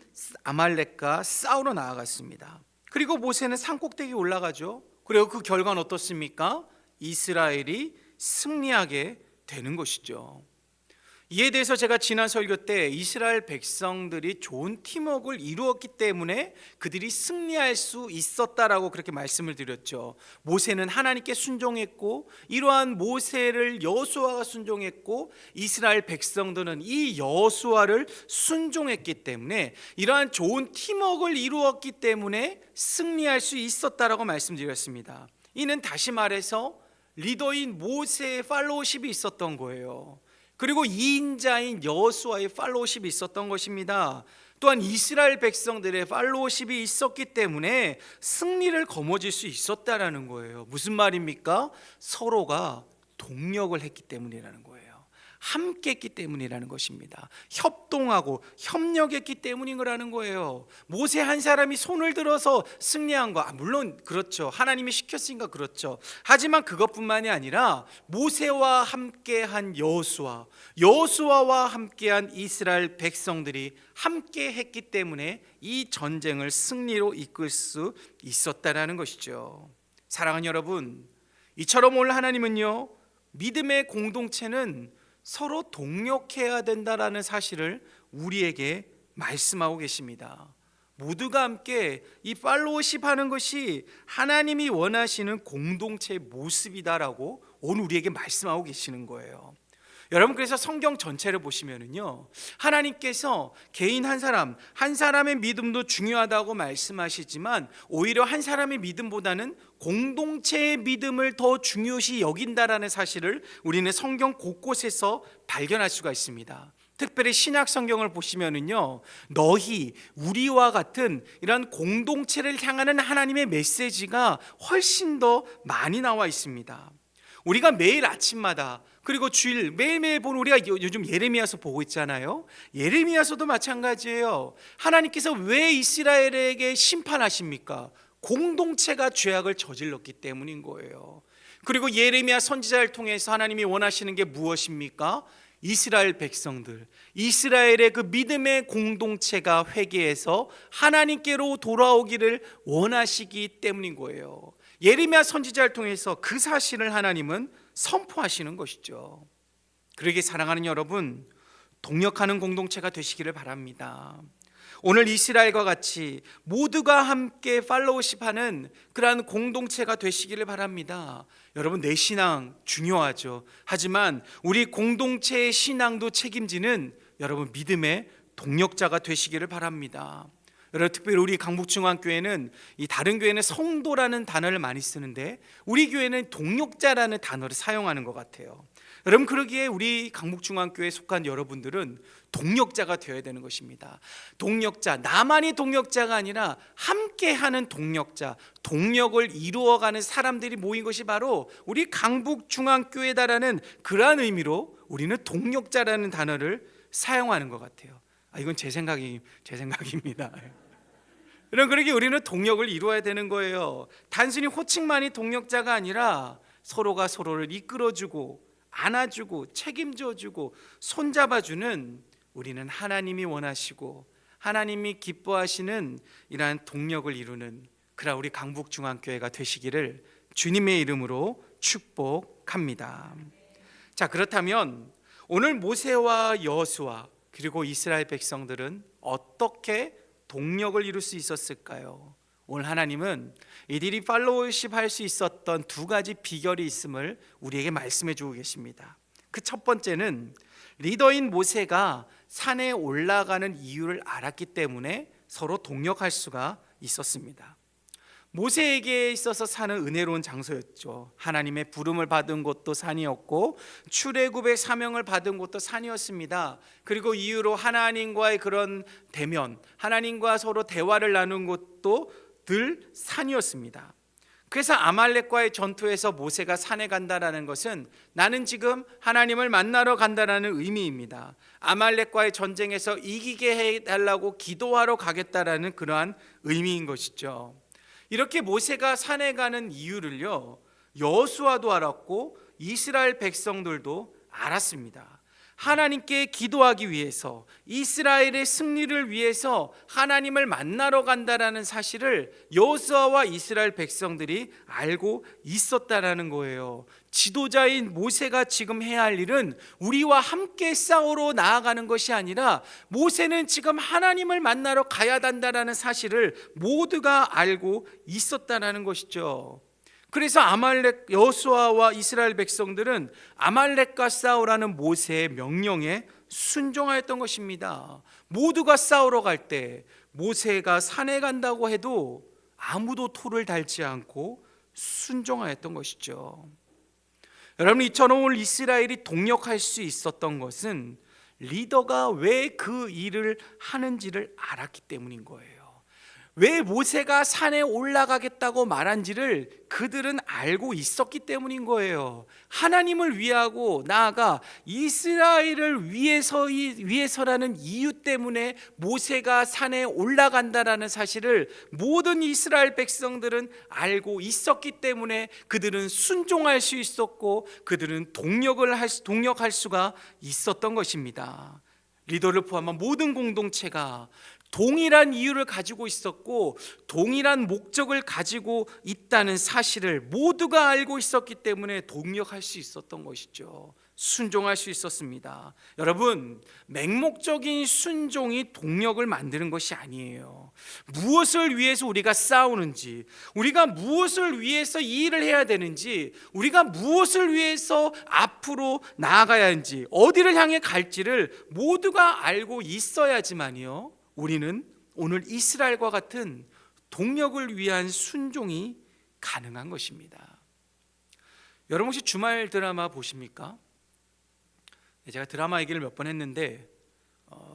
아말렉과 싸우러 나아갔습니다. 그리고 모세는 산 꼭대기에 올라가죠. 그리고 그 결과는 어떻습니까? 이스라엘이 승리하게 되는 것이죠. 이에 대해서 제가 지난 설교 때 이스라엘 백성들이 좋은 팀워크를 이루었기 때문에 그들이 승리할 수 있었다라고 그렇게 말씀을 드렸죠. 모세는 하나님께 순종했고, 이러한 모세를 여호수아가 순종했고, 이스라엘 백성들은 이 여호수아를 순종했기 때문에 이러한 좋은 팀워크를 이루었기 때문에 승리할 수 있었다라고 말씀드렸습니다. 이는 다시 말해서 리더인 모세의 팔로우십이 있었던 거예요. 그리고 2인자인 여호수아의 팔로우십이 있었던 것입니다. 또한 이스라엘 백성들의 팔로우십이 있었기 때문에 승리를 거머쥘 수 있었다라는 거예요. 무슨 말입니까? 서로가 동력을 했기 때문이라는 거예요. 함께 했기 때문이라는 것입니다. 협동하고 협력했기 때문인 거라는 거예요. 모세 한 사람이 손을 들어서 승리한 거, 물론 그렇죠. 하나님이 시켰으니까 그렇죠. 하지만 그것뿐만이 아니라 모세와 함께한 여호수아와 함께한 이스라엘 백성들이 함께 했기 때문에 이 전쟁을 승리로 이끌 수 있었다라는 것이죠. 사랑하는 여러분, 이처럼 오늘 하나님은요, 믿음의 공동체는 서로 동력해야 된다라는 사실을 우리에게 말씀하고 계십니다. 모두가 함께 이 팔로우십 하는 것이 하나님이 원하시는 공동체의 모습이다라고 오늘 우리에게 말씀하고 계시는 거예요. 여러분, 그래서 성경 전체를 보시면은요, 하나님께서 개인 한 사람의 믿음도 중요하다고 말씀하시지만 오히려 한 사람의 믿음보다는 공동체의 믿음을 더 중요시 여긴다라는 사실을 우리는 성경 곳곳에서 발견할 수가 있습니다. 특별히 신약 성경을 보시면은요, 너희, 우리와 같은 이런 공동체를 향하는 하나님의 메시지가 훨씬 더 많이 나와 있습니다. 우리가 매일 아침마다, 그리고 주일 매일매일 보는, 우리가 요즘 예레미야서 보고 있잖아요. 예레미야서도 마찬가지예요. 하나님께서 왜 이스라엘에게 심판하십니까? 공동체가 죄악을 저질렀기 때문인 거예요. 그리고 예레미야 선지자를 통해서 하나님이 원하시는 게 무엇입니까? 이스라엘 백성들, 이스라엘의 그 믿음의 공동체가 회개해서 하나님께로 돌아오기를 원하시기 때문인 거예요. 예레미야 선지자를 통해서 그 사실을 하나님은 선포하시는 것이죠. 그러기에 사랑하는 여러분, 동력하는 공동체가 되시기를 바랍니다. 오늘 이스라엘과 같이 모두가 함께 팔로우십하는 그러한 공동체가 되시기를 바랍니다. 여러분, 내 신앙 중요하죠. 하지만 우리 공동체의 신앙도 책임지는 여러분 믿음의 동력자가 되시기를 바랍니다. 여러분, 특별히 우리 강북중앙교회는 이 다른 교회는 성도라는 단어를 많이 쓰는데 우리 교회는 동력자라는 단어를 사용하는 것 같아요. 여러분, 그러기에 우리 강북중앙교회에 속한 여러분들은 동력자가 되어야 되는 것입니다. 동력자, 나만이 동력자가 아니라 함께하는 동력자, 동력을 이루어가는 사람들이 모인 것이 바로 우리 강북중앙교회다라는 그러한 의미로 우리는 동력자라는 단어를 사용하는 것 같아요. 이건 제 생각입니다. 여러분, 그러기에 우리는 동력을 이루어야 되는 거예요. 단순히 호칭만이 동력자가 아니라 서로가 서로를 이끌어주고 안아주고 책임져주고 손잡아주는, 우리는 하나님이 원하시고 하나님이 기뻐하시는 이러한 동력을 이루는 그러한 우리 강북중앙교회가 되시기를 주님의 이름으로 축복합니다. 자, 그렇다면 오늘 모세와 여호수아 그리고 이스라엘 백성들은 어떻게 동력을 이룰 수 있었을까요? 오늘 하나님은 이들이 팔로우십 할 수 있었던 두 가지 비결이 있음을 우리에게 말씀해 주고 계십니다. 그 첫 번째는 리더인 모세가 산에 올라가는 이유를 알았기 때문에 서로 동력할 수가 있었습니다. 모세에게 있어서 산은 은혜로운 장소였죠. 하나님의 부름을 받은 곳도 산이었고 출애굽의 사명을 받은 곳도 산이었습니다. 그리고 이후로 하나님과의 그런 대면, 하나님과 서로 대화를 나눈 곳도 늘 산이었습니다. 그래서 아말렉과의 전투에서 모세가 산에 간다라는 것은 나는 지금 하나님을 만나러 간다라는 의미입니다. 아말렉과의 전쟁에서 이기게 해달라고 기도하러 가겠다라는 그러한 의미인 것이죠. 이렇게 모세가 산에 가는 이유를요, 여호수아도 알았고 이스라엘 백성들도 알았습니다. 하나님께 기도하기 위해서, 이스라엘의 승리를 위해서 하나님을 만나러 간다라는 사실을 여호수아와 이스라엘 백성들이 알고 있었다라는 거예요. 지도자인 모세가 지금 해야 할 일은 우리와 함께 싸우러 나아가는 것이 아니라 모세는 지금 하나님을 만나러 가야 한다라는 사실을 모두가 알고 있었다라는 것이죠. 그래서 아말렉, 여호수아와 이스라엘 백성들은 아말렉과 싸우라는 모세의 명령에 순종하였던 것입니다. 모두가 싸우러 갈 때 모세가 산에 간다고 해도 아무도 토를 달지 않고 순종하였던 것이죠. 여러분, 이처럼 오늘 이스라엘이 동력할 수 있었던 것은 리더가 왜 그 일을 하는지를 알았기 때문인 거예요. 왜 모세가 산에 올라가겠다고 말한지를 그들은 알고 있었기 때문인 거예요. 하나님을 위하고 나아가 이스라엘을 위해서라는 이유 때문에 모세가 산에 올라간다라는 사실을 모든 이스라엘 백성들은 알고 있었기 때문에 그들은 순종할 수 있었고 그들은 동력할 수가 있었던 것입니다. 리더를 포함한 모든 공동체가 동일한 이유를 가지고 있었고 동일한 목적을 가지고 있다는 사실을 모두가 알고 있었기 때문에 동력할 수 있었던 것이죠. 순종할 수 있었습니다. 여러분, 맹목적인 순종이 동력을 만드는 것이 아니에요. 무엇을 위해서 우리가 싸우는지, 우리가 무엇을 위해서 이 일을 해야 되는지, 우리가 무엇을 위해서 앞으로 나아가야 하는지, 어디를 향해 갈지를 모두가 알고 있어야지만요, 우리는 오늘 이스라엘과 같은 동력을 위한 순종이 가능한 것입니다. 여러분 혹시 주말 드라마 보십니까? 제가 드라마 얘기를 몇 번 했는데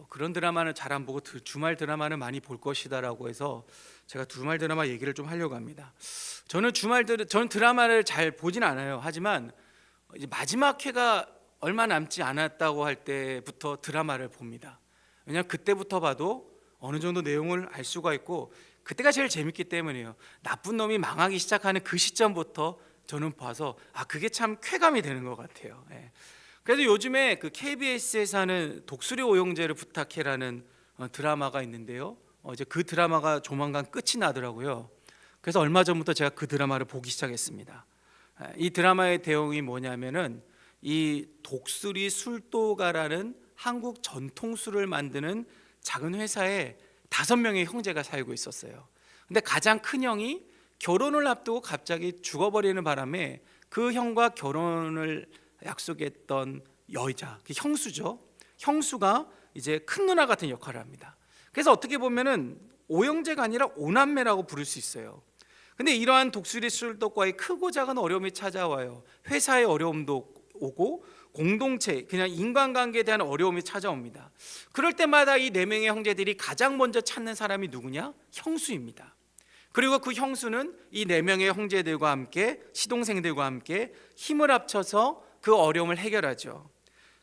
그런 드라마는 잘 안 보고 주말 드라마는 많이 볼 것이다라고 해서 제가 주말 드라마 얘기를 좀 하려고 합니다. 저는 드라마를 잘 보진 않아요. 하지만 이제 마지막 회가 얼마 남지 않았다고 할 때부터 드라마를 봅니다. 왜냐하면 그때부터 봐도 어느 정도 내용을 알 수가 있고 그때가 제일 재밌기 때문이에요. 나쁜 놈이 망하기 시작하는 그 시점부터 저는 봐서 그게 참 쾌감이 되는 것 같아요. 그래서 요즘에 그 KBS에서 하는 독수리 오영재를 부탁해라는 드라마가 있는데요. 이제 그 드라마가 조만간 끝이 나더라고요. 그래서 얼마 전부터 제가 그 드라마를 보기 시작했습니다. 이 드라마의 내용이 뭐냐면은 이 독수리 술도가라는 한국 전통술을 만드는 작은 회사에 5명의 형제가 살고 있었어요. 근데 가장 큰 형이 결혼을 앞두고 갑자기 죽어버리는 바람에 그 형과 결혼을 약속했던 여자, 그 형수죠. 형수가 이제 큰 누나 같은 역할을 합니다. 그래서 어떻게 보면은 오형제가 아니라 오남매라고 부를 수 있어요. 근데 이러한 독수리 술독과의 크고 작은 어려움이 찾아와요. 회사의 어려움도 오고 공동체, 그냥 인간관계에 대한 어려움이 찾아옵니다. 그럴 때마다 이 4명의 형제들이 가장 먼저 찾는 사람이 누구냐? 형수입니다. 그리고 그 형수는 이 4명의 형제들과 함께, 시동생들과 함께 힘을 합쳐서 그 어려움을 해결하죠.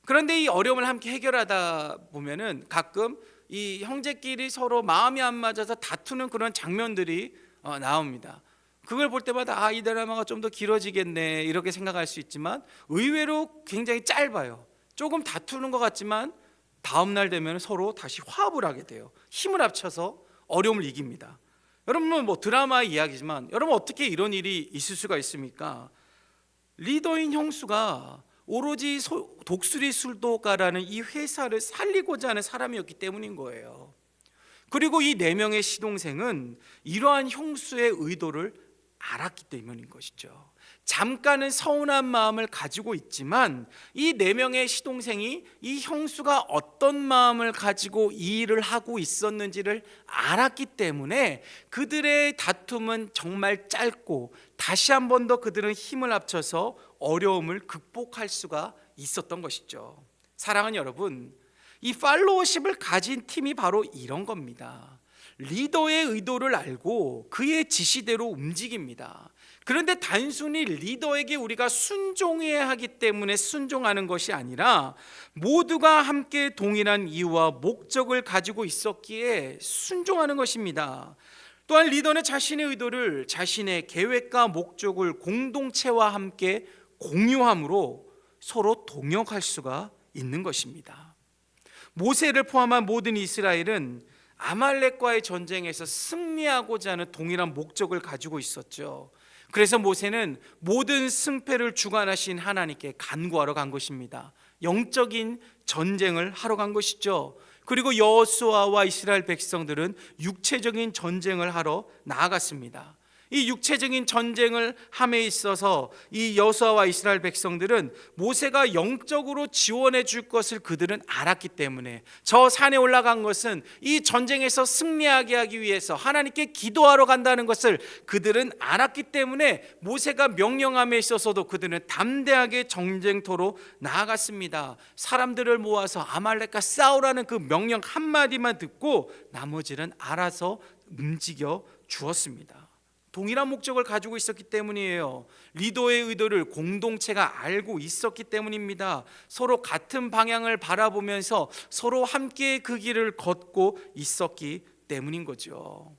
그런데 이 어려움을 함께 해결하다 보면은 가끔 이 형제끼리 서로 마음이 안 맞아서 다투는 그런 장면들이 나옵니다. 그걸 볼 때마다 이 드라마가 좀 더 길어지겠네 이렇게 생각할 수 있지만 의외로 굉장히 짧아요. 조금 다투는 것 같지만 다음 날 되면 서로 다시 화합을 하게 돼요. 힘을 합쳐서 어려움을 이깁니다. 여러분은 뭐 드라마의 이야기지만 여러분 어떻게 이런 일이 있을 수가 있습니까? 리더인 형수가 오로지 독수리 술도가라는 이 회사를 살리고자 하는 사람이었기 때문인 거예요. 그리고 이 4명의 시동생은 이러한 형수의 의도를 알았기 때문인 것이죠. 잠깐은 서운한 마음을 가지고 있지만 이 4명의 시동생이 이 형수가 어떤 마음을 가지고 이 일을 하고 있었는지를 알았기 때문에 그들의 다툼은 정말 짧고 다시 한 번 더 그들은 힘을 합쳐서 어려움을 극복할 수가 있었던 것이죠. 사랑하는 여러분, 이 팔로워십을 가진 팀이 바로 이런 겁니다. 리더의 의도를 알고 그의 지시대로 움직입니다. 그런데 단순히 리더에게 우리가 순종해야 하기 때문에 순종하는 것이 아니라 모두가 함께 동일한 이유와 목적을 가지고 있었기에 순종하는 것입니다. 또한 리더는 자신의 의도를, 자신의 계획과 목적을 공동체와 함께 공유함으로 서로 동역할 수가 있는 것입니다. 모세를 포함한 모든 이스라엘은 아말렉과의 전쟁에서 승리하고자 하는 동일한 목적을 가지고 있었죠. 그래서 모세는 모든 승패를 주관하신 하나님께 간구하러 간 것입니다. 영적인 전쟁을 하러 간 것이죠. 그리고 여호수아와 이스라엘 백성들은 육체적인 전쟁을 하러 나아갔습니다. 이 육체적인 전쟁을 함에 있어서 이 여호수아와 이스라엘 백성들은 모세가 영적으로 지원해 줄 것을 그들은 알았기 때문에 저 산에 올라간 것은 이 전쟁에서 승리하게 하기 위해서 하나님께 기도하러 간다는 것을 그들은 알았기 때문에 모세가 명령함에 있어서도 그들은 담대하게 전쟁터로 나아갔습니다. 사람들을 모아서 아말렉과 싸우라는 그 명령 한마디만 듣고 나머지는 알아서 움직여 주었습니다. 동일한 목적을 가지고 있었기 때문이에요. 리더의 의도를 공동체가 알고 있었기 때문입니다. 서로 같은 방향을 바라보면서 서로 함께 그 길을 걷고 있었기 때문인 거죠.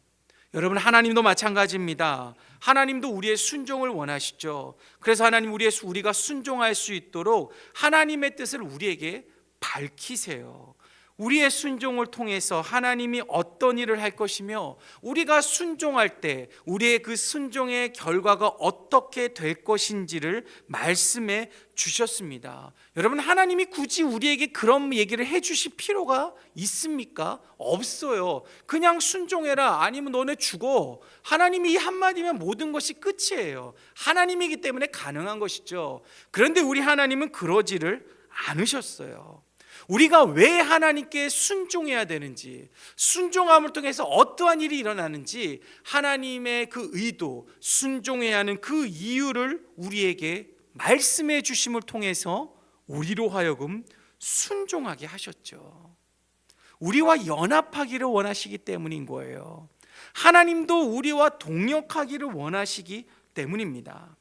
여러분, 하나님도 마찬가지입니다. 하나님도 우리의 순종을 원하시죠. 그래서 하나님 우리가 순종할 수 있도록 하나님의 뜻을 우리에게 밝히세요. 우리의 순종을 통해서 하나님이 어떤 일을 할 것이며 우리가 순종할 때 우리의 그 순종의 결과가 어떻게 될 것인지를 말씀해 주셨습니다. 여러분, 하나님이 굳이 우리에게 그런 얘기를 해 주실 필요가 있습니까? 없어요. 그냥 순종해라, 아니면 너네 죽어. 하나님이 이 한마디면 모든 것이 끝이에요. 하나님이기 때문에 가능한 것이죠. 그런데 우리 하나님은 그러지를 않으셨어요. 우리가 왜 하나님께 순종해야 되는지, 순종함을 통해서 어떠한 일이 일어나는지, 하나님의 그 의도, 순종해야 하는 그 이유를 우리에게 말씀해 주심을 통해서 우리로 하여금 순종하게 하셨죠. 우리와 연합하기를 원하시기 때문인 거예요. 하나님도 우리와 동역하기를 원하시기 때문입니다.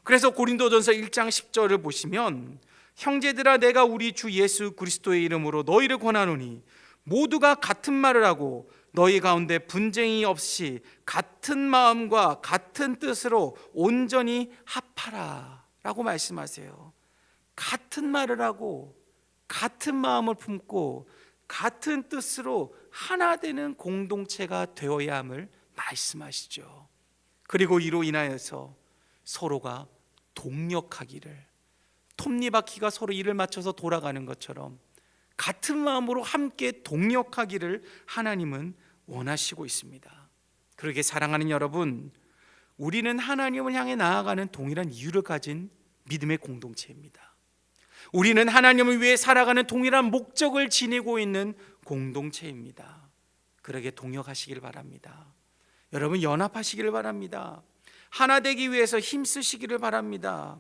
그래서 고린도전서 1장 10절을 보시면, 형제들아, 내가 우리 주 예수 그리스도의 이름으로 너희를 권하노니 모두가 같은 말을 하고 너희 가운데 분쟁이 없이 같은 마음과 같은 뜻으로 온전히 합하라 라고 말씀하세요. 같은 말을 하고 같은 마음을 품고 같은 뜻으로 하나 되는 공동체가 되어야 함을 말씀하시죠. 그리고 이로 인하여서 서로가 동력하기를, 톱니바퀴가 서로 일을 맞춰서 돌아가는 것처럼 같은 마음으로 함께 동력하기를 하나님은 원하시고 있습니다. 그러게 사랑하는 여러분, 우리는 하나님을 향해 나아가는 동일한 이유를 가진 믿음의 공동체입니다. 우리는 하나님을 위해 살아가는 동일한 목적을 지니고 있는 공동체입니다. 그러게 동역하시길 바랍니다. 여러분, 연합하시기를 바랍니다. 하나 되기 위해서 힘쓰시기를 바랍니다.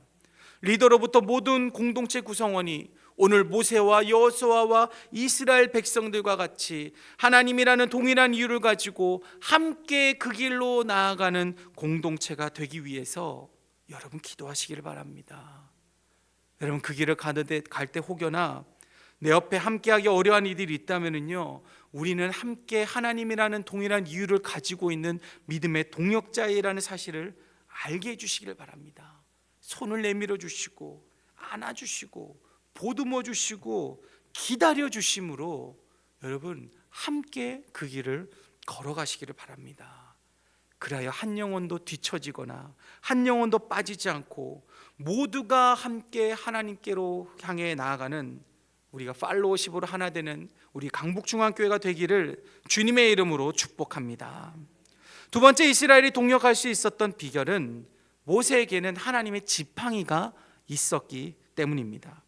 리더로부터 모든 공동체 구성원이 오늘 모세와 여호수아와 이스라엘 백성들과 같이 하나님이라는 동일한 이유를 가지고 함께 그 길로 나아가는 공동체가 되기 위해서 여러분 기도하시기를 바랍니다. 여러분, 그 길을 갈 때 혹여나 내 옆에 함께하기 어려운 이들이 있다면요, 우리는 함께 하나님이라는 동일한 이유를 가지고 있는 믿음의 동역자이라는 사실을 알게 해주시기를 바랍니다. 손을 내밀어 주시고 안아주시고 보듬어 주시고 기다려 주심으로 여러분 함께 그 길을 걸어가시기를 바랍니다. 그래야 한 영혼도 뒤처지거나 한 영혼도 빠지지 않고 모두가 함께 하나님께로 향해 나아가는, 우리가 팔로우십으로 하나 되는 우리 강북중앙교회가 되기를 주님의 이름으로 축복합니다. 두 번째, 이스라엘이 동역할 수 있었던 비결은 모세에게는 하나님의 지팡이가 있었기 때문입니다.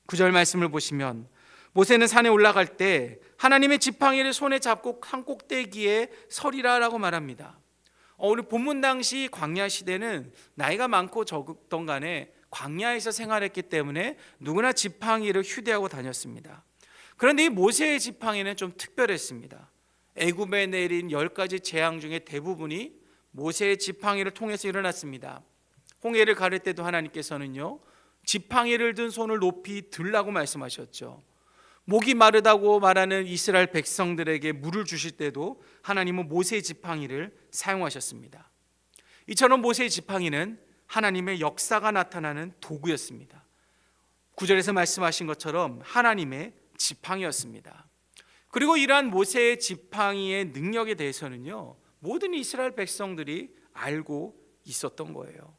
9절 말씀을 보시면, 모세는 산에 올라갈 때 하나님의 지팡이를 손에 잡고 산 꼭대기에 서리라라고 말합니다. 우리 본문 당시 광야 시대는 나이가 많고 적던 간에 광야에서 생활했기 때문에 누구나 지팡이를 휴대하고 다녔습니다. 그런데 이 모세의 지팡이는 좀 특별했습니다. 애굽에 내린 10가지 재앙 중에 대부분이 모세의 지팡이를 통해서 일어났습니다. 홍해를 가를 때도 하나님께서는요, 지팡이를 든 손을 높이 들라고 말씀하셨죠. 목이 마르다고 말하는 이스라엘 백성들에게 물을 주실 때도 하나님은 모세의 지팡이를 사용하셨습니다. 이처럼 모세의 지팡이는 하나님의 역사가 나타나는 도구였습니다. 9절에서 말씀하신 것처럼 하나님의 지팡이였습니다. 그리고 이러한 모세의 지팡이의 능력에 대해서는요, 모든 이스라엘 백성들이 알고 있었던 거예요.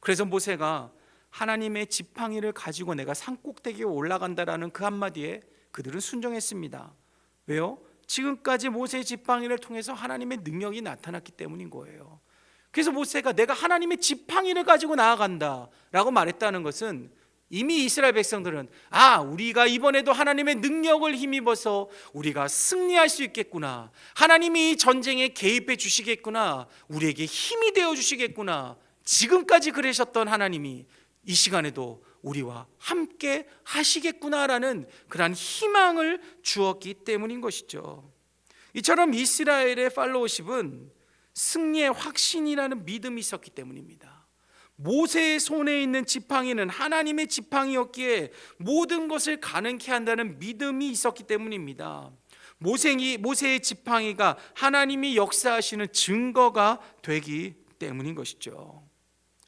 그래서 모세가 하나님의 지팡이를 가지고 내가 산꼭대기에 올라간다라는 그 한마디에 그들은 순종했습니다. 왜요? 지금까지 모세의 지팡이를 통해서 하나님의 능력이 나타났기 때문인 거예요. 그래서 모세가 내가 하나님의 지팡이를 가지고 나아간다 라고 말했다는 것은 이미 이스라엘 백성들은 우리가 이번에도 하나님의 능력을 힘입어서 우리가 승리할 수 있겠구나, 하나님이 이 전쟁에 개입해 주시겠구나, 우리에게 힘이 되어 주시겠구나, 지금까지 그러셨던 하나님이 이 시간에도 우리와 함께 하시겠구나라는 그러한 희망을 주었기 때문인 것이죠. 이처럼 이스라엘의 팔로우십은 승리의 확신이라는 믿음이 있었기 때문입니다. 모세의 손에 있는 지팡이는 하나님의 지팡이였기에 모든 것을 가능케 한다는 믿음이 있었기 때문입니다. 모세의 지팡이가 하나님이 역사하시는 증거가 되기 때문인 것이죠.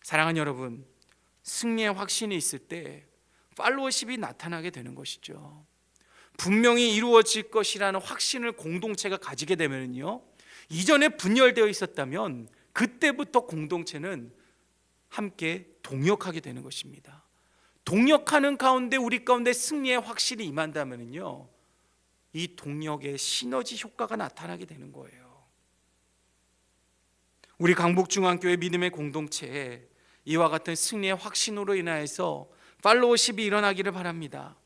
사랑하는 여러분, 승리의 확신이 있을 때 팔로워십이 나타나게 되는 것이죠. 분명히 이루어질 것이라는 확신을 공동체가 가지게 되면요, 이전에 분열되어 있었다면 그때부터 공동체는 함께 동역하게 되는 것입니다. 동역하는 가운데 우리 가운데 승리의 확실히 임한다면요, 이 동역의 시너지 효과가 나타나게 되는 거예요. 우리 강북중앙교회 믿음의 공동체에 이와 같은 승리의 확신으로 인하여서 팔로우십이 일어나기를 바랍니다.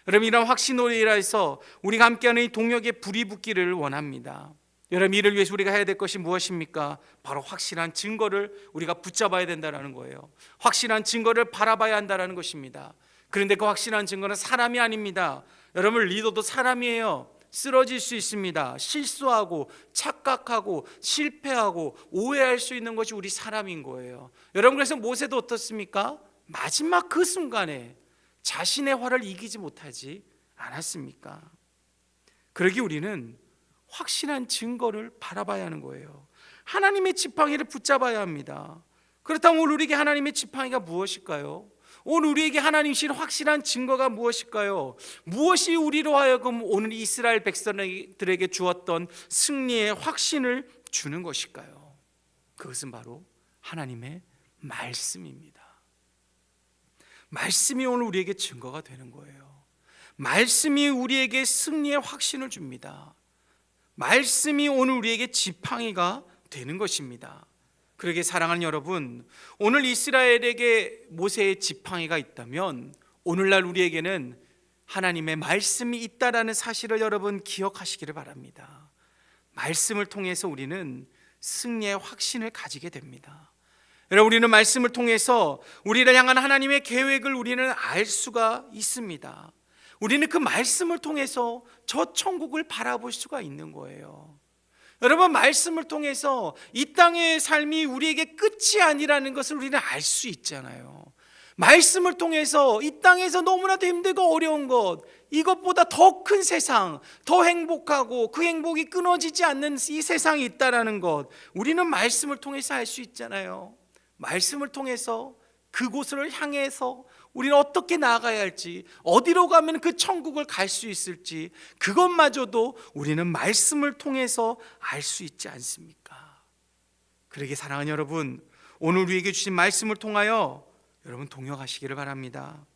여러분, 이런 확신으로 인하여서 우리가 함께하는 이 동역의 불이 붙기를 원합니다. 여러분, 이를 위해서 우리가 해야 될 것이 무엇입니까? 바로 확실한 증거를 우리가 붙잡아야 된다는 거예요. 확실한 증거를 바라봐야 한다는 것입니다. 그런데 그 확실한 증거는 사람이 아닙니다. 여러분, 리더도 사람이에요. 쓰러질 수 있습니다. 실수하고 착각하고 실패하고 오해할 수 있는 것이 우리 사람인 거예요. 여러분, 그래서 모세도 어떻습니까? 마지막 그 순간에 자신의 화를 이기지 못하지 않았습니까? 그러기 우리는 확실한 증거를 바라봐야 하는 거예요. 하나님의 지팡이를 붙잡아야 합니다. 그렇다면 오늘 우리에게 하나님의 지팡이가 무엇일까요? 오늘 우리에게 하나님 주신 확실한 증거가 무엇일까요? 무엇이 우리로 하여금 오늘 이스라엘 백성들에게 주었던 승리의 확신을 주는 것일까요? 그것은 바로 하나님의 말씀입니다. 말씀이 오늘 우리에게 증거가 되는 거예요. 말씀이 우리에게 승리의 확신을 줍니다. 말씀이 오늘 우리에게 지팡이가 되는 것입니다. 그러게 사랑하는 여러분, 오늘 이스라엘에게 모세의 지팡이가 있다면 오늘날 우리에게는 하나님의 말씀이 있다라는 사실을 여러분 기억하시기를 바랍니다. 말씀을 통해서 우리는 승리의 확신을 가지게 됩니다. 여러분, 우리는 말씀을 통해서 우리를 향한 하나님의 계획을 우리는 알 수가 있습니다. 우리는 그 말씀을 통해서 저 천국을 바라볼 수가 있는 거예요. 여러분, 말씀을 통해서 이 땅의 삶이 우리에게 끝이 아니라는 것을 우리는 알 수 있잖아요. 말씀을 통해서 이 땅에서 너무나도 힘들고 어려운 것, 이것보다 더 큰 세상, 더 행복하고 그 행복이 끊어지지 않는 이 세상이 있다는 것, 우리는 말씀을 통해서 알 수 있잖아요. 말씀을 통해서 그곳을 향해서 우리는 어떻게 나아가야 할지, 어디로 가면 그 천국을 갈 수 있을지, 그것마저도 우리는 말씀을 통해서 알 수 있지 않습니까? 그러기에 사랑하는 여러분, 오늘 우리에게 주신 말씀을 통하여 여러분 동역하시기를 바랍니다.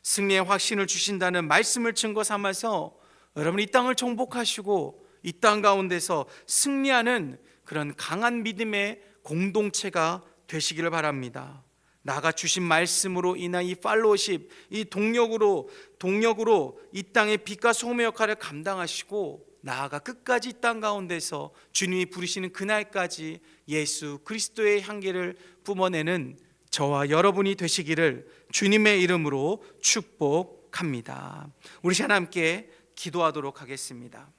승리의 확신을 주신다는 말씀을 증거 삼아서 여러분 이 땅을 정복하시고 이 땅 가운데서 승리하는 그런 강한 믿음의 공동체가 되시기를 바랍니다. 나가 주신 말씀으로 인한 이 팔로우십, 이 동력으로 이 땅의 빛과 소금의 역할을 감당하시고 나아가 끝까지 이 땅 가운데서 주님이 부르시는 그날까지 예수 그리스도의 향기를 뿜어내는 저와 여러분이 되시기를 주님의 이름으로 축복합니다. 우리 시간 함께 기도하도록 하겠습니다.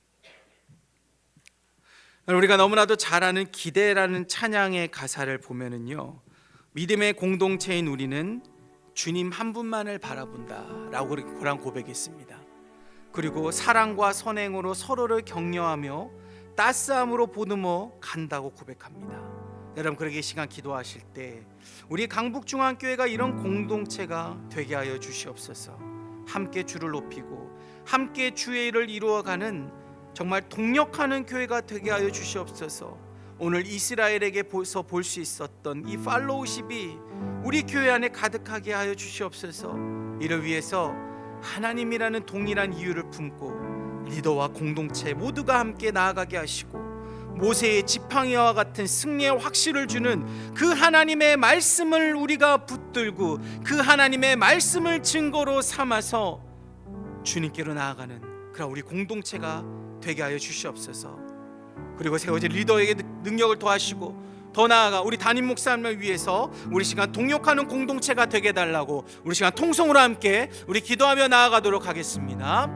우리가 너무나도 잘 아는 기대라는 찬양의 가사를 보면은요, 믿음의 공동체인 우리는 주님 한 분만을 바라본다라고 그런 고백이 있습니다. 그리고 사랑과 선행으로 서로를 격려하며 따스함으로 보듬어 간다고 고백합니다. 여러분, 그러기에 시간 기도하실 때 우리 강북중앙교회가 이런 공동체가 되게 하여 주시옵소서. 함께 주를 높이고 함께 주의 일을 이루어가는 정말 동력하는 교회가 되게 하여 주시옵소서. 오늘 이스라엘에게서 볼 수 있었던 이 팔로우십이 우리 교회 안에 가득하게 하여 주시옵소서. 이를 위해서 하나님이라는 동일한 이유를 품고 리더와 공동체 모두가 함께 나아가게 하시고 모세의 지팡이와 같은 승리의 확신을 주는 그 하나님의 말씀을 우리가 붙들고 그 하나님의 말씀을 증거로 삼아서 주님께로 나아가는 그런 우리 공동체가 되게 하여 주시옵소서. 그리고 세워질 리더에게 능력을 더하시고 더 나아가 우리 담임 목사님을 위해서 우리 시간 동역하는 공동체가 되게 해달라고 우리 시간 통성으로 함께 우리 기도하며 나아가도록 하겠습니다.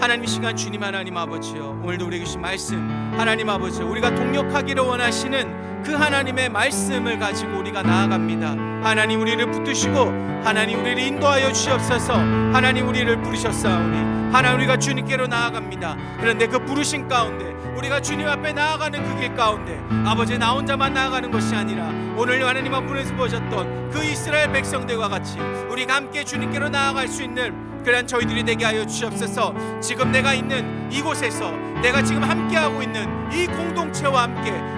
하나님, 이 시간 주님 하나님 아버지요, 오늘도 우리에게 주신 말씀 하나님 아버지, 우리가 동역하기를 원하시는 그 하나님의 말씀을 가지고 우리가 나아갑니다. 하나님, 우리를 붙드시고 하나님 우리를 인도하여 주시옵소서. 하나님, 우리를 부르셨사오니 하나님 우리가 주님께로 나아갑니다. 그런데 그 부르신 가운데 우리가 주님 앞에 나아가는 그 길 가운데 아버지, 나 혼자만 나아가 나아가는 것이 아니라 오늘 하나님 앞에서 보셨던 그 이스라엘 백성들과 같이 우리가 함께 주님께로 나아갈 수 있는 그러한 저희들이 되게 하여 주시옵소서. 지금 내가 있는 이곳에서 내가 지금 함께하고 있는 이 공동체와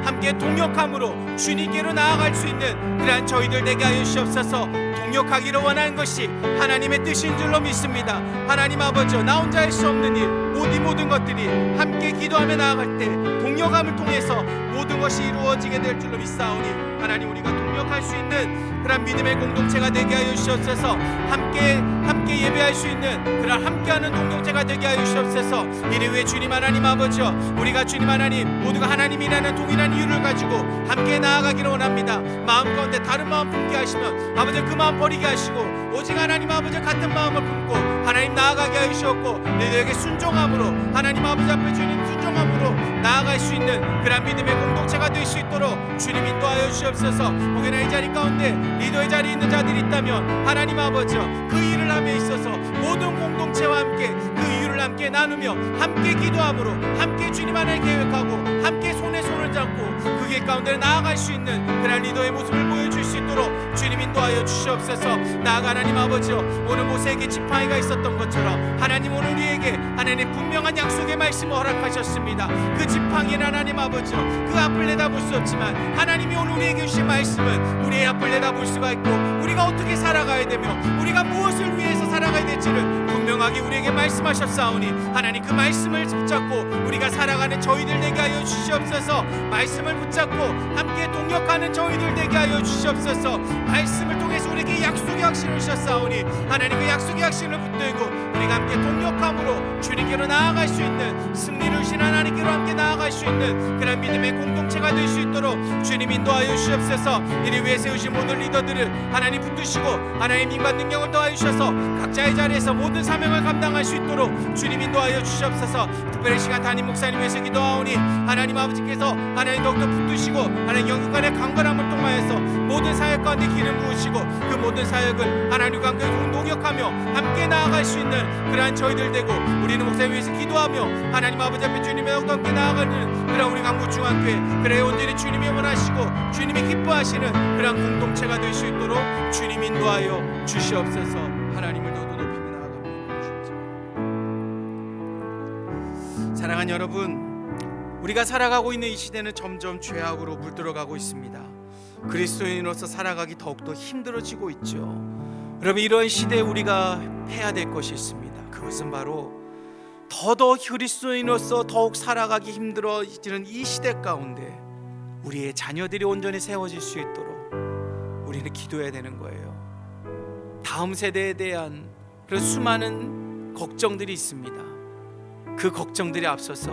함께 동역함으로 주님께로 나아갈 수 있는 그러한 저희들 되게 하여 주시옵소서. 동역하기를 원하는 것이 하나님의 뜻인 줄로 믿습니다. 하나님 아버지, 나 혼자 할 수 없는 일, 이 모든 것들이 함께 기도하며 나아갈 때 동역함을 통해서 모든 것이 이루어지게 될 줄로 믿사오니 하나님, 우리가 동역할 수 있는 그런 믿음의 공동체가 되게 하여 주시옵소서. 함께 예배할 수 있는 그런 함께하는 공동체가 되게 하여 주시옵소서. 이를 위해 주님 하나님 아버지여, 우리가 주님 하나님 모두가 하나님이라는 동일한 이유를 가지고 함께 나아가기를 원합니다. 마음 가운데 다른 마음 품게 하시면 아버지 그 마음 버리게 하시고 오직 하나님 아버지 같은 마음을 품고 하나님 나아가게 하여 주셨고 너희에게 순종함으로 하나님 아버지 앞에 주님 순종함으로 나아갈 수 있는 그런 믿음의 공동체가 될 수 있도록 주님 인도하여 주시옵소서. 혹여나 이 자리 가운데 리더의 자리에 있는 자들이 있다면 하나님 아버지여, 그 일을 함에 있어서 모든 공동체와 함께 그 이유를 함께 나누며 함께 기도함으로 함께 주님 안을 계획하고 함께 손에 손을 잡고 그 길 가운데 나아갈 수 있는 그런 리더의 모습을 보여줄 수 있도록 주님 인도하여 주시옵소서. 나아가 하나님 아버지여, 오늘 모세에게 지팡이가 있었던 것처럼 하나님 오늘 우리에게 하나님 분명한 약속의 말씀을 허락하셨습니다. 그 지팡이는 하나님 아버지여, 그 앞을 내다볼 수 없지만 하나님이 오늘 우리에게 주신 말씀은 우리의 앞을 내다볼 수가 있고 우리가 어떻게 살아가야 되며 우리가 무엇을 위해서 살아가야 될지를 분명하게 우리에게 말씀하셨사오니 하나님 그 말씀을 붙잡고 우리가 살아가는 저희들 되게 하여 주시옵소서. 말씀을 붙잡고 함께 동역하는 저희들 되게 하여 주시옵소서. 말씀을 통해서 우리에게 약속의 확신을 주셨사오니 하나님 그 약속의 확신을 붙들고 우리가 함께 동역함으로 주님께로 나아갈 수 있는 승리를 주신 하나님께로 함께 나아갈 수 있는 그런 믿음의 공동체가 될 수 있도록 주님 인도하여 주시옵소서. 이를 위해 세우신 모든 리더들을 하나님 붙드시고 하나님 힘과 능력을 더하여 주셔서 각자의 자리에서 모든 사명을 감당할 수 있도록 주님 인도하여 주시옵소서. 특별히 시간 담임 목사님 위해서 기도하오니 하나님 아버지께서 하나님 더욱더 붙드시고 하나님 영육간의 강건함을 통하여서 모든 사역 가운데 기름 부으시고 그 모든 사역을 하나님과 함께 동역하며 함께 나아갈 수 있는 그러한 저희들 되고 우리는 목사님 위해서 기도하며 하나님 아버지 앞에 주님의 더욱더 함께 나아가는 그런 우리 강구 중앙교회 그래 온전히 주님이 원하시고 주님이 기뻐하시는 그런 공동체가 될 수 있도록 주님 인도하여 주시옵소서. 하나님을 더욱 높이며 나아갑니다. 사랑하는 여러분, 우리가 살아가고 있는 이 시대는 점점 죄악으로 물들어가고 있습니다. 그리스도인으로서 살아가기 더욱더 힘들어지고 있죠. 여러분, 이런 시대에 우리가 해야 될 것이 있습니다. 그것은 바로 더더욱 그리스도인으로서 더욱 살아가기 힘들어지는 이 시대 가운데 우리의 자녀들이 온전히 세워질 수 있도록 우리는 기도해야 되는 거예요. 다음 세대에 대한 그런 수많은 걱정들이 있습니다. 그 걱정들이 앞서서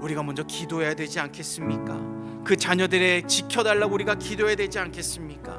우리가 먼저 기도해야 되지 않겠습니까? 그 자녀들의 지켜달라고 우리가 기도해야 되지 않겠습니까?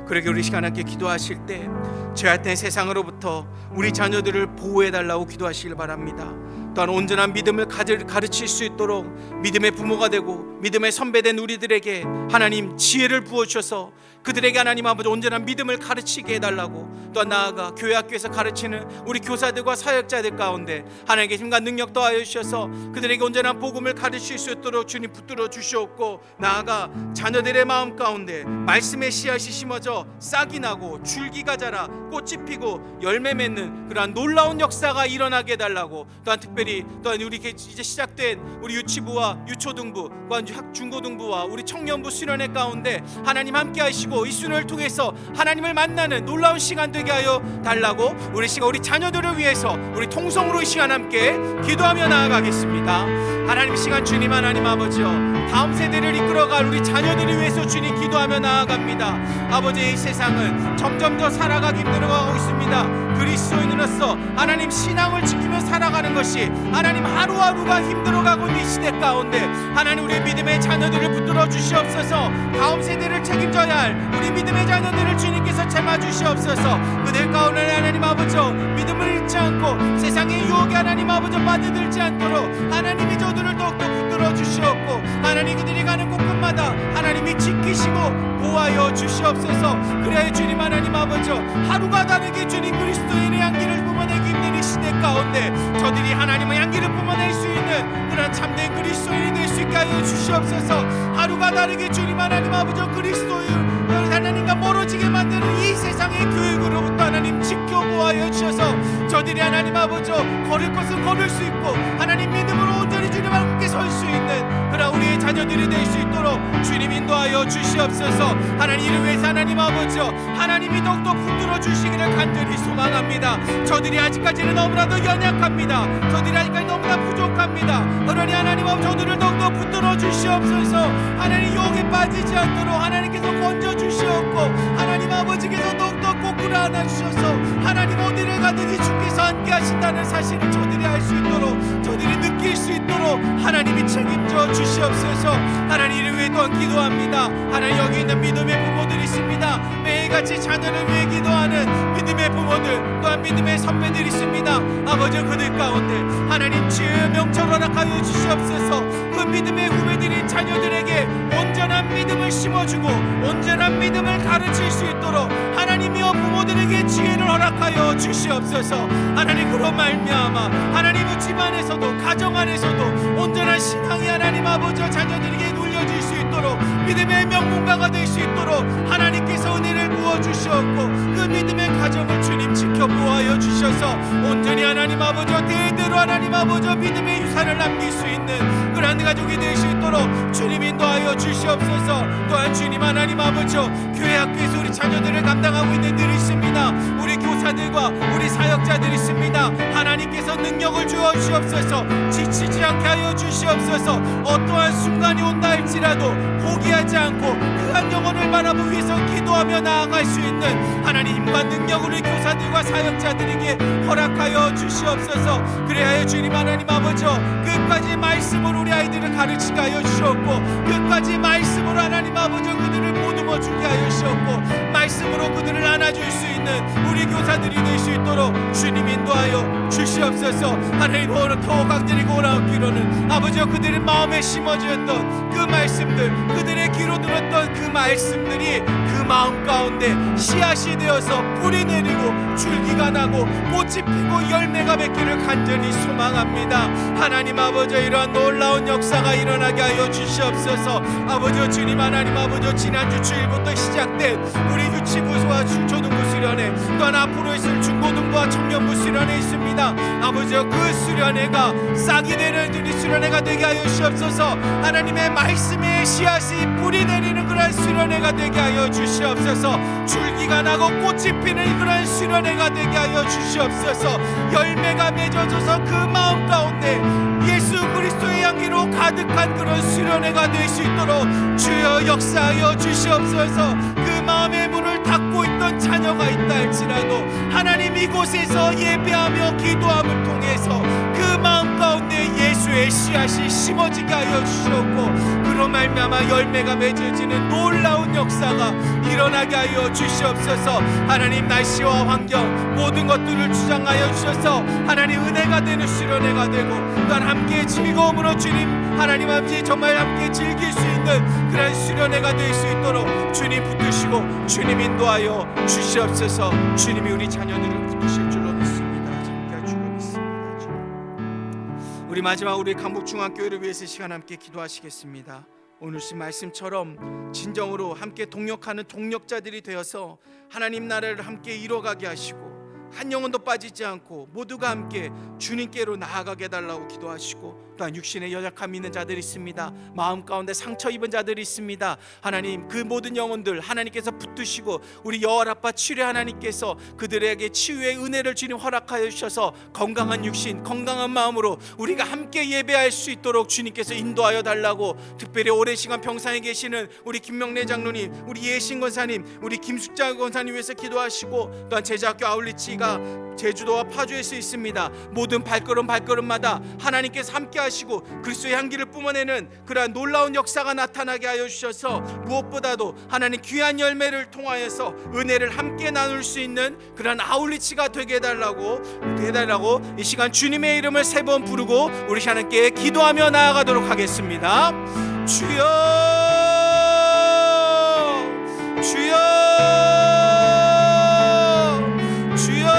그러게 우리 시간 함께 기도하실 때 죄악된 세상으로부터 우리 자녀들을 보호해달라고 기도하시길 바랍니다. 또한 온전한 믿음을 가르칠 수 있도록 믿음의 부모가 되고 믿음의 선배된 우리들에게 하나님 지혜를 부어주셔서 그들에게 하나님 아버지 온전한 믿음을 가르치게 해달라고, 또한 나아가 교회 학교에서 가르치는 우리 교사들과 사역자들 가운데 하나님께 힘과 능력 더하여 주셔서 그들에게 온전한 복음을 가르칠 수 있도록 주님 붙들어 주시옵고, 나아가 자녀들의 마음 가운데 말씀의 씨앗이 심어져 싹이 나고 줄기가 자라 꽃이 피고 열매 맺는 그러한 놀라운 역사가 일어나게 해달라고, 또한 특별히 또한 우리 이제 시작된 우리 유치부와 유초등부, 또한 중고등부와 우리 청년부 수련회 가운데 하나님 함께 하시고 이 수련을 통해서 하나님을 만나는 놀라운 시간 되게 하여 달라고, 우리 시간 우리 자녀들을 위해서 우리 통성으로 이 시간 함께 기도하며 나아가겠습니다. 하나님 시간 주님 하나님 아버지여, 다음 세대를 이끌어갈 우리 자녀들을 위해서 주님 기도하며 나아갑니다. 아버지, 이 세상은 점점 더 살아가기 힘들어가고 있습니다. 그리스도인으로서 하나님 신앙을 지키며 살아가는 것이 하나님 하루하루가 힘들어가고 있는 이 시대 가운데 하나님 우리의 믿음의 자녀들을 붙들어 주시옵소서. 다음 세대를 책임져야 할 우리 믿음의 주님의 자녀들을 주님께서 참아주시옵소서. 그들 가운데 하나님 아버지 믿음을 잃지 않고 세상의 유혹에 하나님 아버지 빠져들지 않도록 하나님이 저들을 더욱더 붙들어 주시옵고, 하나님 그들이 가는 곳곳마다 하나님이 지키시고 보호하여 주시옵소서. 그래야 주님 하나님 아버지 하루가 다르게 주님 그리스도인의 향기를 뿜어내기 힘든 이 시대 가운데 저들이 하나님의 향기를 뿜어낼 수 있는 그런 참된 그리스도인이 될 수 있게 하여 주시옵소서. 하루가 다르게 주님 하나님 아버지 그리스도인 하나님과 멀어지게 만드는 이 세상의 교육으로부터 하나님 지켜 보호하여 주셔서 저들이 하나님 아버지 걸을 것은 걸을 수 있고 하나님 믿음으로 온전히 주님과 함께 설 수 있는 그런 우리의 자녀들이 될 수 있도록 주님 인도하여 주시옵소서. 하나님 이를 위해서 하나님 아버지 하나님이 더욱더 붙들어 주시기를 간절히 소망합니다. 저들이 아직까지는 너무나도 연약합니다. 저들이 아직까지 너무나 부족합니다. 그러니 하나님 아버지 저들을 더욱더 붙들어 주시옵소서. 하나님 유혹에 빠지지 않도록 하나님께서 건져 주시옵고 하나님 아버지께서 더욱더 꼬꾸라 안아 주셔서 하나님 어디를 가든지 주께서 함께 하신다는 사실을 저들이 알 수 있도록 저들이 느낄 수 있도록 하나님이 책임져 주시옵소서. 하나님 이를 위해 또한 기도합니다. 하나님 여기 있는 믿음의 부모들이 있습니다. 매일같이 자녀를 위해 기도하는 믿음의 부모들 또한 믿음의 선배들이 있습니다. 아버지 그들 가운데 하나님 지혜의 명철 허락하여 주시옵소서. 그 믿음의 후배들인 자녀들에게 온전한 믿음을 심어주고 온전한 믿음을 가르칠 수 있도록 하나님이여 부모들에게 지혜를 허락하여 주시옵소서. 하나님 그런 말미암아 하나님의 집안에서도 가정 안에서도 온전한 신앙이 하나님 아버지 자녀들에게 눌려질 수 있도록 믿음의 명문가가 될 수 있도록 하나님께서 은혜를 부어주시옵고 그 믿음의 가정을 주님 지켜 보호하여 주셔서 온전히 하나님 아버지 대대로 하나님 아버지 믿음의 유산을 남길 수 있는 그런 가족이 될 수 있도록 주님 인도하여 주시옵소서. 또한 주님 하나님 아버지 교회 학교에서 우리 자녀들을 감당하고 있는 들이 있습니다. 우리 교사들과 우리 사역자들이 있습니다. 하나님께서 능력을 주어 주시옵소서. 지치지 않게 하여 주시옵소서. 어떠한 순간이 온다 할지라도 포기하지 않고 그 한 영혼을 바라보기 위해서 기도하며 나아갈 수 있는 하나님과 능력을 우리 교사들과 사역자들에게 허락하여 주시옵소서. 그래야 주님 하나님 아버지 끝까지 말씀으로 우리 아이들을 가르치게 하여 주시옵고 끝까지 말씀으로 하나님 아버지 그들을 보듬어 주게 하여 주시옵고 말씀으로 그들을 안아줄 수 있는 우리 교사들이 될 수 있도록 주님 인도하여 주시옵소서. 하나님 오늘 더 강진히 고라기로는 아버지 그들의 마음에 심어졌던 그 말씀들 그들의 귀로 들었던 그 말씀들이 그 마음 가운데 씨앗이 되어서 뿌리 내리고 줄기가 나고 꽃이 피고 열매가 맺기를 간절히 소망합니다. 하나님 아버지 이러한 놀라운 역사가 일어나게 하여 주시옵소서. 아버지 주님 하나님 아버지 지난주 주일부터 시작된 우리 유치부와 초등부 수련회 또한 앞으로 있을 중고등부와 청년부 수련회 있습니다. 아버지 그 수련회가 싹이 되는 우리 수련회가 되게 하여 주시옵소서. 하나님의 말씀의 씨앗이 뿌리 내리는 그런 수련회가 되게 하여 주시옵소서. 줄기가 나고 꽃이 피는 그런 수련회가 되게 하여 주시옵소서. 열매가 맺어져서 그 마음 가운데 예수 그리스도의 향기로 가득한 그런 수련회가 될 수 있도록 주여 역사하여 주시옵소서. 그 마음의 문을 닫고 있던 자녀가 있다 할지라도 하나님 이곳에서 예배하며 기도함을 통해서 그 마음 가운데 예수의 씨앗이 심어지게 하여 주시옵고 그로 말미암아 열매가 맺어지는 놀라운 역사가 일어나게 하여 주시옵소서. 하나님 날씨와 환경 모든 것들을 주장하여 주셔서 하나님 은혜가 되는 수련회가 되고 또한 함께 즐거움으로 주님 하나님 아버지 정말 함께 즐길 수 있는 그런 수련회가 될 수 있도록 주님 붙드시고 주님 인도하여 주시옵소서. 주님이 우리 자녀들을 붙드실 줄로 믿습니다. 함께 주고 믿습니다. 주님. 우리 마지막 우리 강북중앙교회를 위해서 시간 함께 기도하시겠습니다. 오늘 신 말씀처럼 진정으로 함께 동역하는 동력자들이 되어서 하나님 나라를 함께 이뤄가게 하시고 한 영혼도 빠지지 않고 모두가 함께 주님께로 나아가게 해달라고 기도하시고 또한 육신의 연약함이 있는 자들이 있습니다. 마음 가운데 상처 입은 자들이 있습니다. 하나님 그 모든 영혼들 하나님께서 붙드시고 우리 여호와라파 치료 하나님께서 그들에게 치유의 은혜를 주님 허락하여 주셔서 건강한 육신 건강한 마음으로 우리가 함께 예배할 수 있도록 주님께서 인도하여 달라고 특별히 오랜 시간 병상에 계시는 우리 김명래 장로님 우리 예신 권사님 우리 김숙자 권사님 위해서 기도하시고 또한 제자학교 아울리치 교회가 제주도와 파주에서 있습니다. 모든 발걸음마다 하나님께서 함께 하시고 그리스도의 향기를 뿜어내는 그러한 놀라운 역사가 나타나게 하여 주셔서 무엇보다도 하나님 귀한 열매를 통하여서 은혜를 함께 나눌 수 있는 그러한 아울리치가 되게 해달라고 이 시간 주님의 이름을 3번 부르고 우리 하나님께 기도하며 나아가도록 하겠습니다. 주여, 주여, 주여.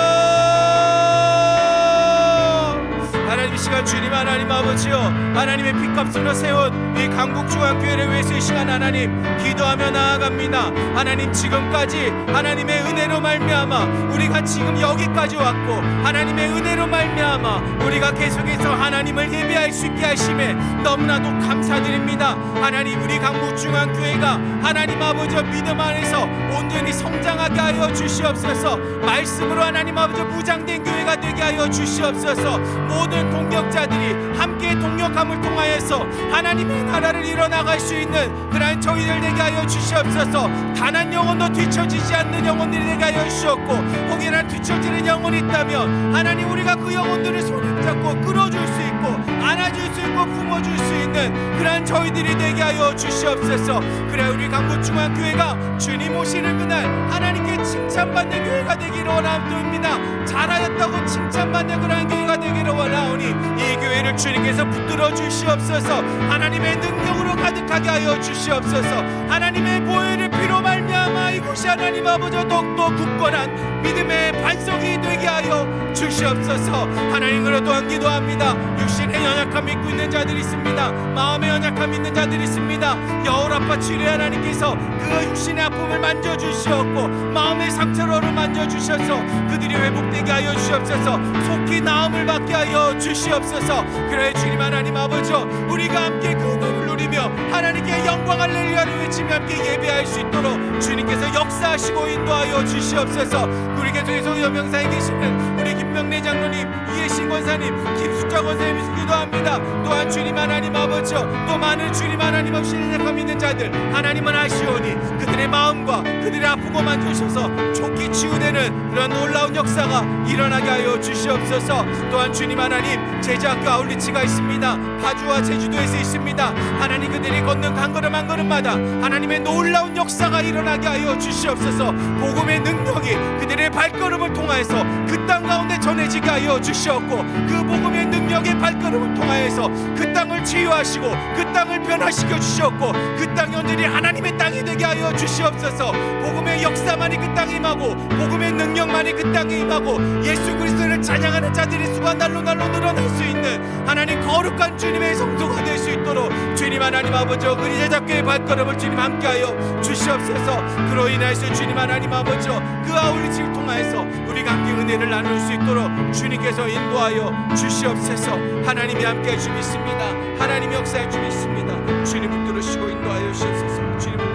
하나님, 이 시간 주님 하나님 아버지여, 하나님의 핏값으로 세운 이 강북중앙교회를 위해서 이 시간 하나님 기도하며 나아갑니다. 하나님, 지금까지 하나님의 은혜로 말미암아 우리가 지금 여기까지 왔고 하나님의 은혜로 말미암아 우리가 계속해서 하나님을 예배할 수 있게 하심에 너무나도 감사드립니다. 하나님, 우리 강북중앙교회가 하나님 아버지 믿음 안에서 온전히 성장하게 하여 주시옵소서. 말씀으로 하나님 아버지 무장된 교회가 되게 하여 주시옵소서. 모든 동역자들이 함께 동역함을 통하여서 하나님의 나라를 이뤄나갈 수 있는 그러한 저희들 되게 하여 주시옵소서. 단 한 영혼도 뒤처지지 않는 영혼들이 되게 하여 주셨고, 혹여나 뒤처지는 영혼이 있다면 하나님, 우리가 그 영혼들을 손에 잡고 끌어줄 수 있고 안아줄 수 있고 품어줄 수 있는 그러한 저희들이 되게 하여 주시옵소서. 그래 우리 강북중앙교회가 주님 오시는 그날 하나님께 칭찬받는 교회가 되기를 원합니다. 잘하였다고 칭찬받는 그러한 교회가 되기를 원하오니 이 교회를 주님께서 붙들어 주시옵소서. 하나님의 능력으로 가득하게 하여 주시옵소서. 하나님의 보혈의 피로 말미암아 이곳이 하나님 아버지 더욱더 굳건한 믿음의 반석이 되게 하여 주시옵소서. 하나님으로 또한 기도합니다. 육신의 연약함 믿고 있는 자들이 있습니다. 마음의 연약함 있는 자들이 있습니다. 여호라파 치료 하나님께서 그 육신의 아픔을 만져주시옵고 마음의 상처를 만져주셔서 그들이 회복되게 하여 주시옵소서. 속히 나음을 받게 하여 주시옵소서. 그래 주님 하나님 아버지, 우리가 함께 그 은혜를 누리며 하나님께 영광 할렐루야를 외치며 함께 예배할 수 있도록 주님께서 역사하시고 인도하여 주시옵소서. 우리 계속해서 여명사에 계시는 우리 김명래 장로님, 이해신 권사님, 김숙자 권사님 기도합니다. 또한 주님 하나님 아버지, 또 많은 주님 하나님 없이 연약함 있는 자들 하나님은 아시오니 그들의 마음과 그들의 아프고 만져주셔서 좋게 치유되는 그런 놀라운 역사가 일어나게 하여 주시옵소서. 또한 주님 하나님, 제자학교 아울리치가 있습니다. 파주와 제주도에서 있습니다. 하나님, 그들이 걷는 한 걸음 한 걸음마다 하나님의 놀라운 역사가 일어나게 하여 주시옵소서. 복음의 능력이 그들의 발걸음을 통하여서 그 땅 가운데 전해지게 하여 주시옵고, 그 복음의 능력의 발걸음을 통하여서 그 땅을 치유하시고 그 땅을 변화시켜 주시옵고, 그 땅이 온전히 하나님의 땅이 되게 하여 주시옵소서. 복음의 역사만이 그 땅에 임하고 복음의 능력만이 그 땅에 임하고 예수 그리스도를 찬양하는 자들이 수가 날로 늘어날 수 있는 하나님 거룩한 주님의 성도가 될 수 있도록 주님 하나님 아버지, 그 제자교의 발걸음을 주님 함께하여 주시옵소서. 그로 인하여서 주님 하나님 아버지, 그 아울리치를 통하여서 우리가 함께 은혜를 나눌 수 있도록 주님께서 인도하여 주시옵소서. 하나님이 함께해 주십니다. 하나님이 역사해 주십니다. 주님 붙들으시고 인도하여 주시옵소서. 주님